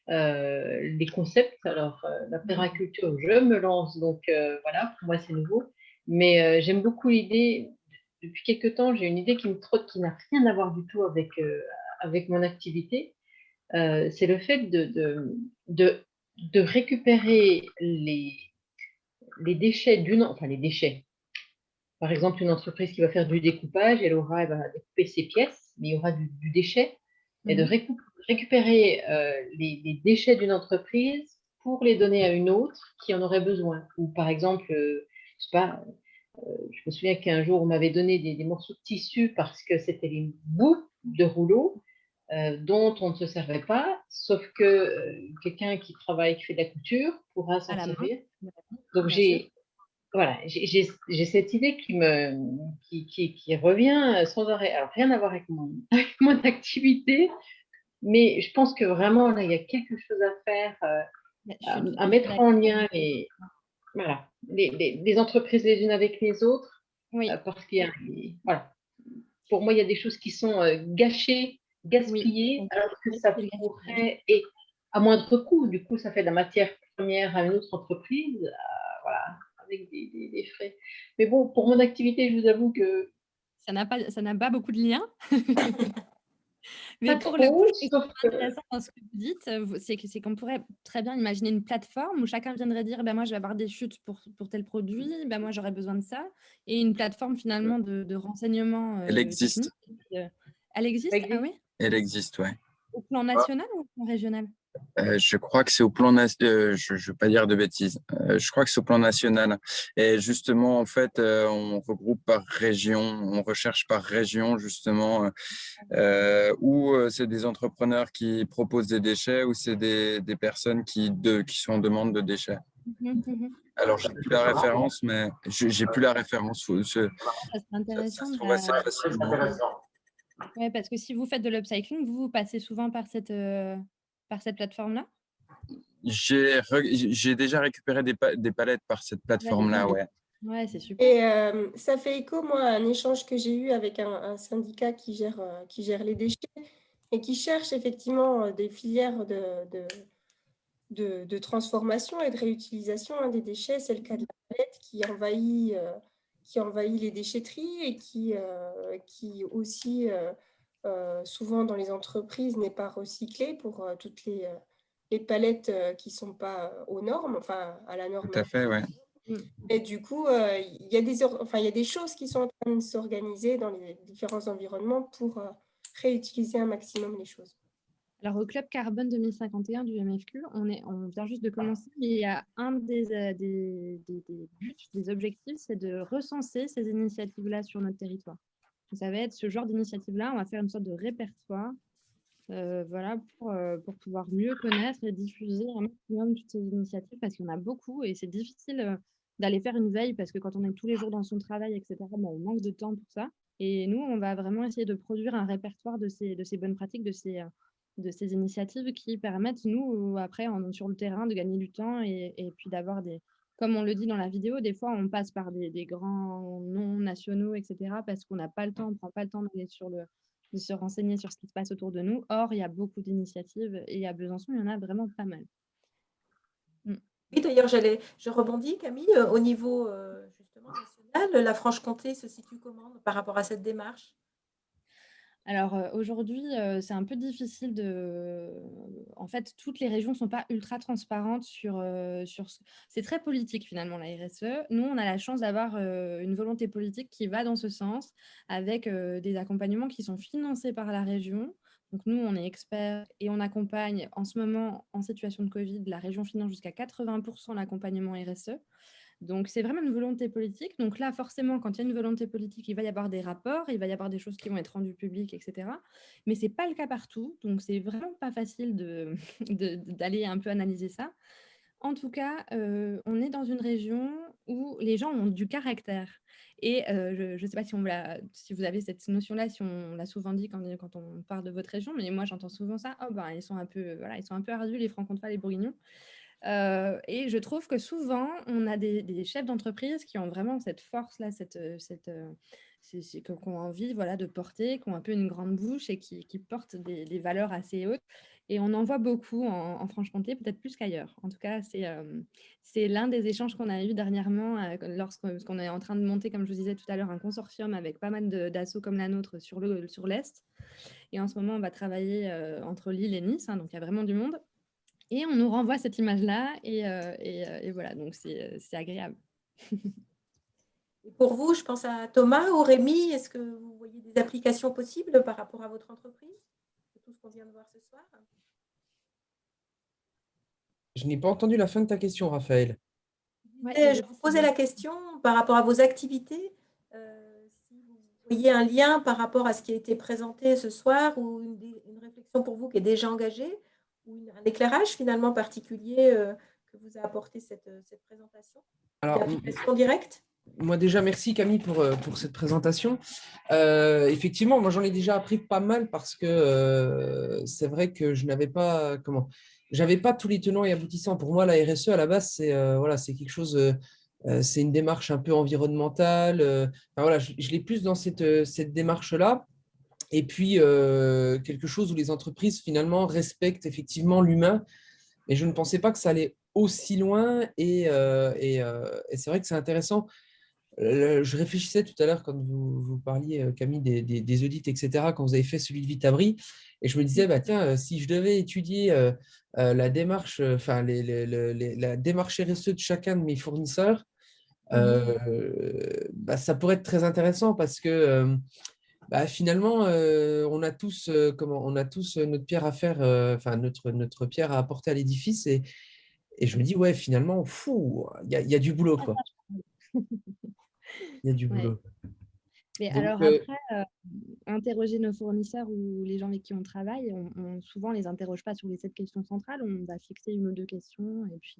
Les concepts, alors la permaculture, je me lance, donc voilà, pour moi, c'est nouveau. Mais j'aime beaucoup l'idée. Depuis quelque temps, j'ai une idée qui me trotte, qui n'a rien à voir du tout avec mon activité. C'est le fait de, de récupérer les déchets enfin les déchets. Par exemple, une entreprise qui va faire du découpage, elle va découper ses pièces, mais il y aura du déchet, et de récupérer les déchets d'une entreprise pour les donner à une autre qui en aurait besoin. Ou par exemple, je sais pas, je me souviens qu'un jour, on m'avait donné des morceaux de tissu parce que c'était les bouts de rouleau dont on ne se servait pas, sauf que quelqu'un qui travaille, qui fait de la couture, pourra À s'en la main, servir. Donc bien sûr. voilà, j'ai cette idée qui revient sans arrêt. Alors, rien à voir avec avec mon activité, mais je pense que vraiment, là, il y a quelque chose à faire, Je suis tout à à fait mettre en d'accord. lien voilà, les entreprises les unes avec les autres, Oui, parce qu'il y a, voilà, pour moi, il y a des choses qui sont gâchées, oui. gaspillées, Donc, alors que oui, ça c'est le gaspillage. pourrait, et à moindre coût, du coup, ça fait de la matière première à une autre entreprise, voilà, avec des frais. Mais bon, pour mon activité, je vous avoue que Ça n'a pas beaucoup de liens. Mais pas pour le coup, trop, ce qui est sauf super que intéressant dans ce que vous dites, c'est qu'on pourrait très bien imaginer une plateforme où chacun viendrait dire ben moi je vais avoir des chutes pour tel produit, ben moi j'aurais besoin de ça, et une plateforme finalement de renseignements Elle existe. techniques. Elle ça existe? Ah existe. oui? Elle existe, ouais. Au plan national ou au plan régional? Je crois que c'est au plan national, je ne veux pas dire de bêtises. Je crois que c'est au plan national. Et justement, en fait, on regroupe par région, on recherche par région, justement, où c'est des entrepreneurs qui proposent des déchets ou c'est des personnes qui sont en demande de déchets. Alors, j'ai plus la référence, mais j'ai plus la référence. Ça serait Ça intéressant. se trouve assez Ouais, c'est facilement. intéressant. Ouais, parce que si vous faites de l'upcycling, vous passez souvent par cette plateforme-là? J'ai déjà récupéré des palettes par cette plateforme-là, ouais. Ouais, c'est super. Et ça fait écho, moi, à un échange que j'ai eu avec un syndicat qui gère les déchets et qui cherche effectivement des filières de transformation et de réutilisation des déchets. C'est le cas de la palette qui envahit les déchetteries et qui aussi, souvent dans les entreprises, n'est pas recyclée pour toutes les palettes qui ne sont pas aux normes, enfin à la norme. Tout à fait, ouais. Et du coup, il y a des choses qui sont en train de s'organiser dans les différents environnements pour réutiliser un maximum les choses. Alors, au Club Carbone 2051 du MFQ, on vient juste de commencer, mais il y a un des buts, des objectifs, c'est de recenser ces initiatives-là sur notre territoire. Donc, ça va être ce genre d'initiative-là, on va faire une sorte de répertoire voilà, pour pouvoir mieux connaître et diffuser un maximum toutes ces initiatives, parce qu'il y en a beaucoup et c'est difficile d'aller faire une veille, parce que quand on est tous les jours dans son travail, etc., on manque de temps pour ça. Et nous, on va vraiment essayer de produire un répertoire de ces bonnes pratiques, de ces initiatives qui permettent, nous, après, sur le terrain, de gagner du temps et puis d'avoir comme on le dit dans la vidéo, des fois, on passe par des grands noms nationaux, etc., parce qu'on n'a pas le temps, on ne prend pas le temps d'aller de se renseigner sur ce qui se passe autour de nous. Or, il y a beaucoup d'initiatives et à Besançon, il y en a vraiment pas mal. Oui, d'ailleurs, je rebondis, Camille, au niveau justement national, la Franche-Comté se situe comment par rapport à cette démarche? Alors aujourd'hui, c'est un peu difficile en fait, toutes les régions ne sont pas ultra transparentes sur c'est très politique finalement, la RSE. Nous, on a la chance d'avoir une volonté politique qui va dans ce sens, avec des accompagnements qui sont financés par la région. Donc nous, on est experts et on accompagne en ce moment, en situation de Covid, la région finance jusqu'à 80% l'accompagnement RSE. Donc, c'est vraiment une volonté politique. Donc là, forcément, quand il y a une volonté politique, il va y avoir des rapports, il va y avoir des choses qui vont être rendues publiques, etc. Mais ce n'est pas le cas partout. Donc, c'est vraiment pas facile d'aller un peu analyser ça. En tout cas, on est dans une région où les gens ont du caractère. Et je ne sais pas si vous avez cette notion-là, si on l'a souvent dit quand on parle de votre région, mais moi, j'entends souvent ça. Oh, ben, ils sont un peu ardus, les Francs-Comtois, les Bourguignons. Et je trouve que souvent, on a des chefs d'entreprise qui ont vraiment cette force-là, qui ont envie voilà, de porter, qui ont un peu une grande bouche et qui portent des valeurs assez hautes. Et on en voit beaucoup en Franche-Comté, peut-être plus qu'ailleurs. En tout cas, c'est l'un des échanges qu'on a eu dernièrement lorsqu'on est en train de monter, comme je vous disais tout à l'heure, un consortium avec pas mal d'assos comme la nôtre sur l'Est. Et en ce moment, on va travailler entre Lille et Nice, donc il y a vraiment du monde. Et on nous renvoie cette image-là et voilà, donc c'est agréable. Et pour vous, je pense à Thomas ou Rémi, est-ce que vous voyez des applications possibles par rapport à votre entreprise? C'est tout ce qu'on vient de voir ce soir. Je n'ai pas entendu la fin de ta question, Raphaël. Je vous posais la question par rapport à vos activités, si vous voyez un lien par rapport à ce qui a été présenté ce soir ou une réflexion pour vous qui est déjà engagée ou un éclairage finalement particulier que vous a apporté cette présentation. Alors, l'application directe. Moi déjà, merci Camille pour cette présentation. Effectivement, moi j'en ai déjà appris pas mal parce que c'est vrai que je n'avais pas j'avais pas tous les tenants et aboutissants. Pour moi, la RSE à la base, c'est c'est quelque chose, c'est une démarche un peu environnementale. Enfin, voilà, je l'ai plus dans cette démarche-là. Et puis quelque chose où les entreprises finalement respectent effectivement l'humain. Et je ne pensais pas que ça allait aussi loin. Et c'est vrai que c'est intéressant. Je réfléchissais tout à l'heure quand vous parliez, Camille, des audits, etc., quand vous avez fait celui de Vitabri, et je me disais, bah, tiens, si je devais étudier la démarche, la démarche RSE de chacun de mes fournisseurs, bah, ça pourrait être très intéressant parce que bah, finalement, on a tous, on a tous notre pierre à faire, notre pierre à apporter à l'édifice, et je me dis, ouais, finalement, il y a du boulot, quoi. Il y a du boulot. Mais donc, alors après, interroger nos fournisseurs ou les gens avec qui on travaille, souvent on ne les interroge pas sur les 7 questions centrales, on va fixer 1 ou 2 questions et puis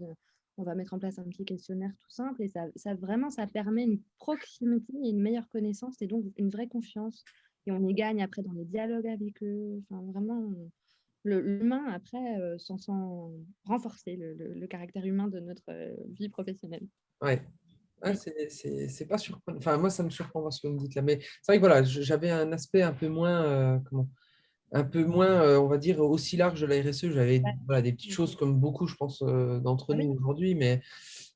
on va mettre en place un petit questionnaire tout simple et ça permet une proximité et une meilleure connaissance et donc une vraie confiance. Et on y gagne après dans les dialogues avec eux. Enfin, vraiment, l'humain après s'en sent renforcer le caractère humain de notre vie professionnelle. Ouais. Ah, c'est pas surprenant. Enfin, moi, ça me surprend pas ce que vous me dites là. Mais c'est vrai que voilà, j'avais un aspect un peu moins, on va dire, aussi large de la RSE. J'avais voilà, des petites choses comme beaucoup, je pense, d'entre nous aujourd'hui. Mais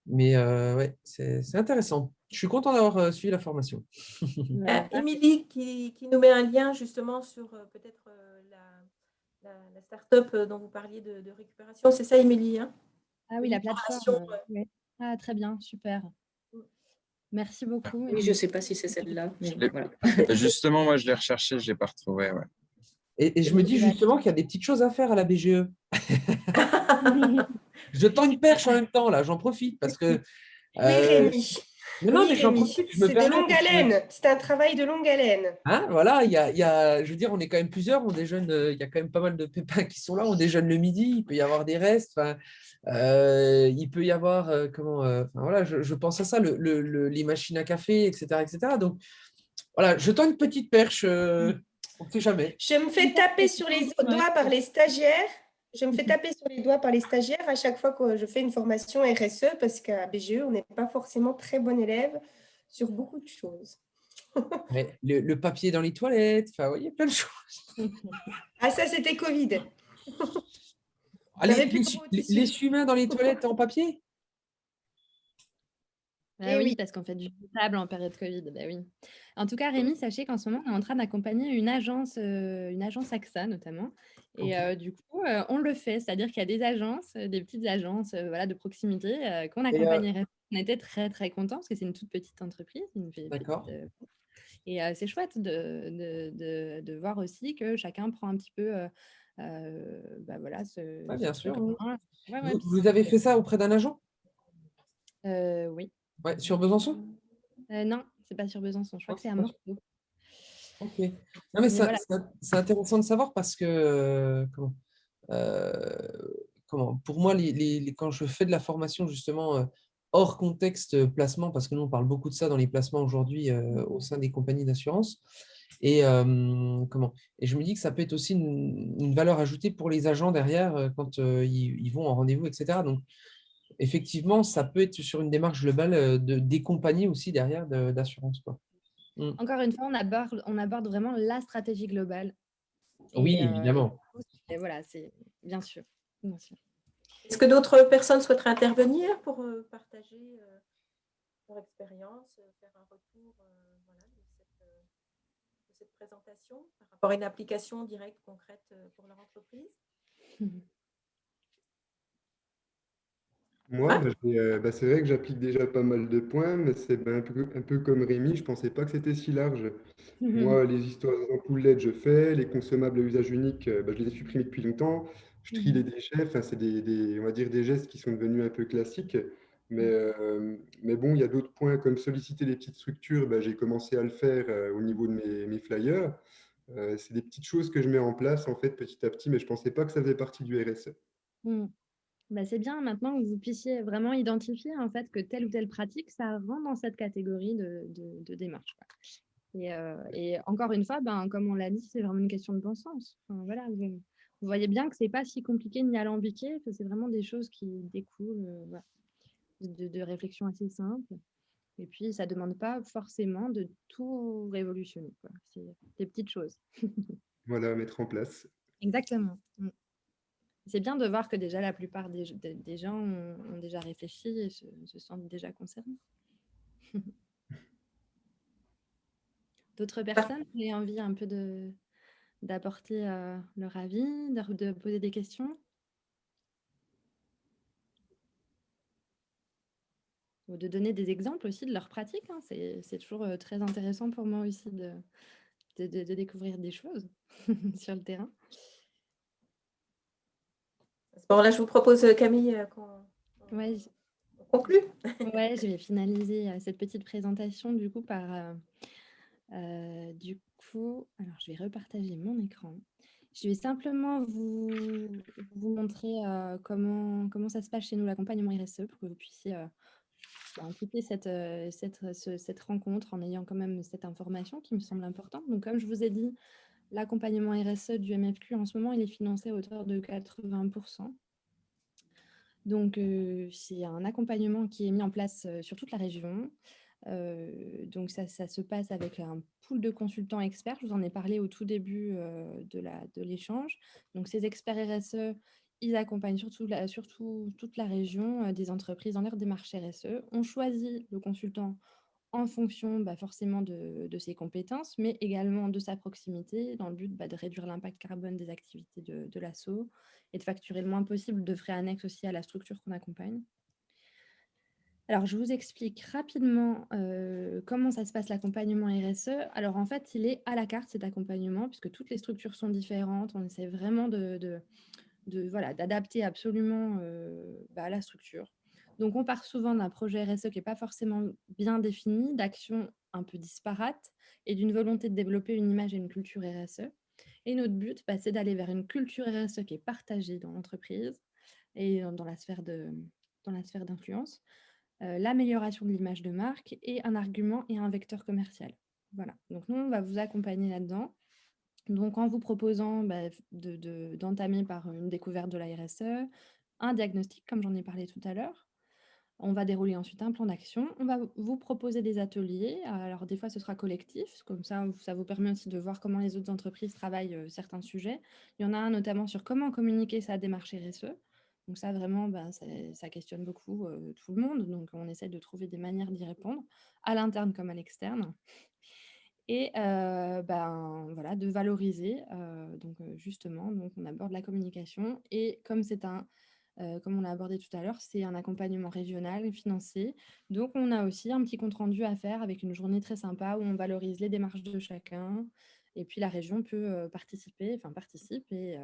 ouais, c'est intéressant. Je suis content d'avoir suivi la formation. Émilie qui nous met un lien justement sur peut-être la start-up dont vous parliez de récupération. C'est ça, Émilie, hein? Ah oui, la plateforme. Ouais. Ah, très bien, super. Merci beaucoup. Oui, je ne sais pas si c'est celle-là. Voilà. Justement, moi, je l'ai recherché, je ne l'ai pas retrouvé. Ouais. Et je me dis justement qu'il y a des petites choses à faire à la BGE. Je tends une perche en même temps, là, j'en profite parce que. Oui, Rémi. Non, mais j'en profite. C'est de longue haleine. C'est un travail de longue haleine. Hein, voilà, je veux dire, on est quand même plusieurs, on déjeune, il y a quand même pas mal de pépins qui sont là, on déjeune le midi, il peut y avoir des restes, il peut y avoir, voilà, je pense à ça, les machines à café, etc., etc. Donc, voilà, je tends une petite perche, on ne sait jamais. Je me fais taper sur les doigts par les stagiaires. Je me fais taper sur les doigts par les stagiaires à chaque fois que je fais une formation RSE parce qu'à BGE, on n'est pas forcément très bon élève sur beaucoup de choses. Le papier dans les toilettes, enfin, il y a plein de choses. Ah, ça, c'était Covid. L'essuie-mains dans les toilettes en papier? Oui, parce qu'on fait du jetable en période Covid. Bah oui. En tout cas, Rémi, sachez qu'en ce moment, on est en train d'accompagner une agence AXA notamment. Et du coup, on le fait, c'est-à-dire qu'il y a des agences, des petites agences voilà, de proximité qu'on accompagnerait. On était très, très contents parce que c'est une toute petite entreprise. D'accord. Et c'est chouette de voir aussi que chacun prend un petit peu voilà, bien sûr. Vous avez fait ça auprès d'un agent? Oui. Ouais, sur Besançon? Non, c'est pas sur Besançon. Je crois que c'est à Morteau. Ok. Non, mais c'est intéressant de savoir parce que pour moi, quand je fais de la formation justement hors contexte placement, parce que nous on parle beaucoup de ça dans les placements aujourd'hui au sein des compagnies d'assurance, et je me dis que ça peut être aussi une valeur ajoutée pour les agents derrière quand ils vont en rendez-vous, etc. Donc effectivement, ça peut être sur une démarche globale des compagnies aussi derrière d'assurance, quoi. Encore une fois, on aborde vraiment la stratégie globale. Oui, évidemment. Et voilà, c'est bien sûr. Bien sûr. Est-ce que d'autres personnes souhaiteraient intervenir pour partager leur expérience, faire un retour voilà, de cette présentation par rapport à une application directe, concrète pour leur entreprise? Moi, c'est vrai que j'applique déjà pas mal de points, mais c'est un peu comme Rémi, je pensais pas que c'était si large. Moi, les histoires d'ampoules LED, je fais, les consommables à usage unique, je les ai supprimés depuis longtemps. Je trie les déchets, enfin, c'est on va dire des gestes qui sont devenus un peu classiques. Mais bon, il y a d'autres points comme solliciter les petites structures, j'ai commencé à le faire au niveau de mes flyers. C'est des petites choses que je mets en place en fait petit à petit, mais je pensais pas que ça faisait partie du RSE. Bah, c'est bien maintenant que vous puissiez vraiment identifier en fait que telle ou telle pratique, ça rentre dans cette catégorie de démarche, quoi. Et encore une fois, comme on l'a dit, c'est vraiment une question de bon sens. Enfin, voilà, vous voyez bien que ce n'est pas si compliqué ni alambiqué, c'est vraiment des choses qui découlent voilà, de réflexions assez simples. Et puis, ça ne demande pas forcément de tout révolutionner, quoi. C'est des petites choses. Voilà, mettre en place. Exactement. C'est bien de voir que déjà la plupart des gens ont déjà réfléchi et se sentent déjà concernés. D'autres personnes qui aient envie un peu d'apporter leur avis, de poser des questions? Ou de donner des exemples aussi de leur pratique, hein. C'est toujours très intéressant pour moi aussi de découvrir des choses sur le terrain. Bon, là, je vous propose, Camille, qu'on conclue. Ouais, je vais finaliser cette petite présentation du coup par... alors, je vais repartager mon écran. Je vais simplement vous montrer comment ça se passe chez nous, l'accompagnement RSE, pour que vous puissiez écouter cette rencontre en ayant quand même cette information qui me semble importante. Donc, comme je vous ai dit, l'accompagnement RSE du MFQ, en ce moment, il est financé à hauteur de 80%. Donc, c'est un accompagnement qui est mis en place sur toute la région. Donc, ça se passe avec un pool de consultants experts. Je vous en ai parlé au tout début de l'échange. Donc, ces experts RSE, ils accompagnent surtout toute la région des entreprises dans leur démarche RSE. On choisit le consultant en fonction forcément de ses compétences, mais également de sa proximité, dans le but de réduire l'impact carbone des activités de l'asso et de facturer le moins possible de frais annexes aussi à la structure qu'on accompagne. Alors, je vous explique rapidement comment ça se passe l'accompagnement RSE. Alors, en fait, il est à la carte, cet accompagnement, puisque toutes les structures sont différentes. On essaie vraiment d'adapter absolument à la structure. Donc, on part souvent d'un projet RSE qui n'est pas forcément bien défini, d'actions un peu disparates et d'une volonté de développer une image et une culture RSE. Et notre but, c'est d'aller vers une culture RSE qui est partagée dans l'entreprise et dans la sphère d'influence, l'amélioration de l'image de marque et un argument et un vecteur commercial. Voilà. Donc, nous, on va vous accompagner là-dedans. Donc, en vous proposant d'entamer par une découverte de la RSE, un diagnostic, comme j'en ai parlé tout à l'heure. On va dérouler ensuite un plan d'action. On va vous proposer des ateliers. Alors, des fois, ce sera collectif. Comme ça vous permet aussi de voir comment les autres entreprises travaillent certains sujets. Il y en a un notamment sur comment communiquer sa démarche RSE. Donc ça, vraiment, ça questionne beaucoup tout le monde. Donc, on essaie de trouver des manières d'y répondre, à l'interne comme à l'externe. Et voilà, de valoriser. Justement, on aborde la communication. Et comme comme on l'a abordé tout à l'heure, c'est un accompagnement régional et financé. Donc, on a aussi un petit compte-rendu à faire avec une journée très sympa où on valorise les démarches de chacun. Et puis, la région peut participe et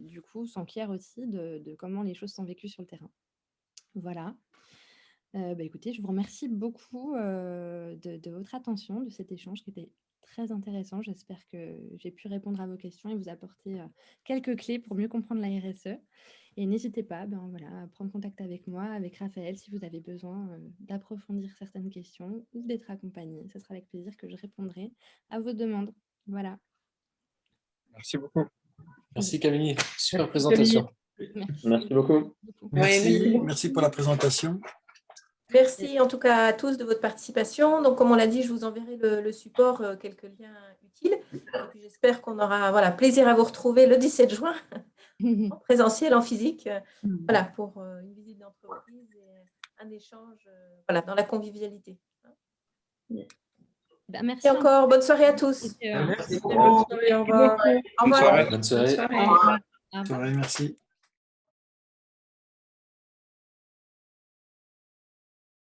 du coup, s'enquiert aussi de comment les choses sont vécues sur le terrain. Voilà. Écoutez, je vous remercie beaucoup de votre attention, de cet échange qui était très intéressant. J'espère que j'ai pu répondre à vos questions et vous apporter quelques clés pour mieux comprendre la RSE. Et n'hésitez pas à prendre contact avec moi, avec Raphaël, si vous avez besoin d'approfondir certaines questions ou d'être accompagné. Ce sera avec plaisir que je répondrai à vos demandes. Voilà. Merci beaucoup. Merci Camille, super présentation. Merci beaucoup. Merci pour la présentation. Merci en tout cas à tous de votre participation. Donc, comme on l'a dit, je vous enverrai le support, quelques liens utiles. Et puis, j'espère qu'on aura plaisir à vous retrouver le 17 juin en présentiel, en physique, pour une visite d'entreprise et un échange dans la convivialité. Merci Et encore, bonne soirée à tous. Merci. Bonne soirée, au revoir. Bonne soirée. Bonne soirée. Merci.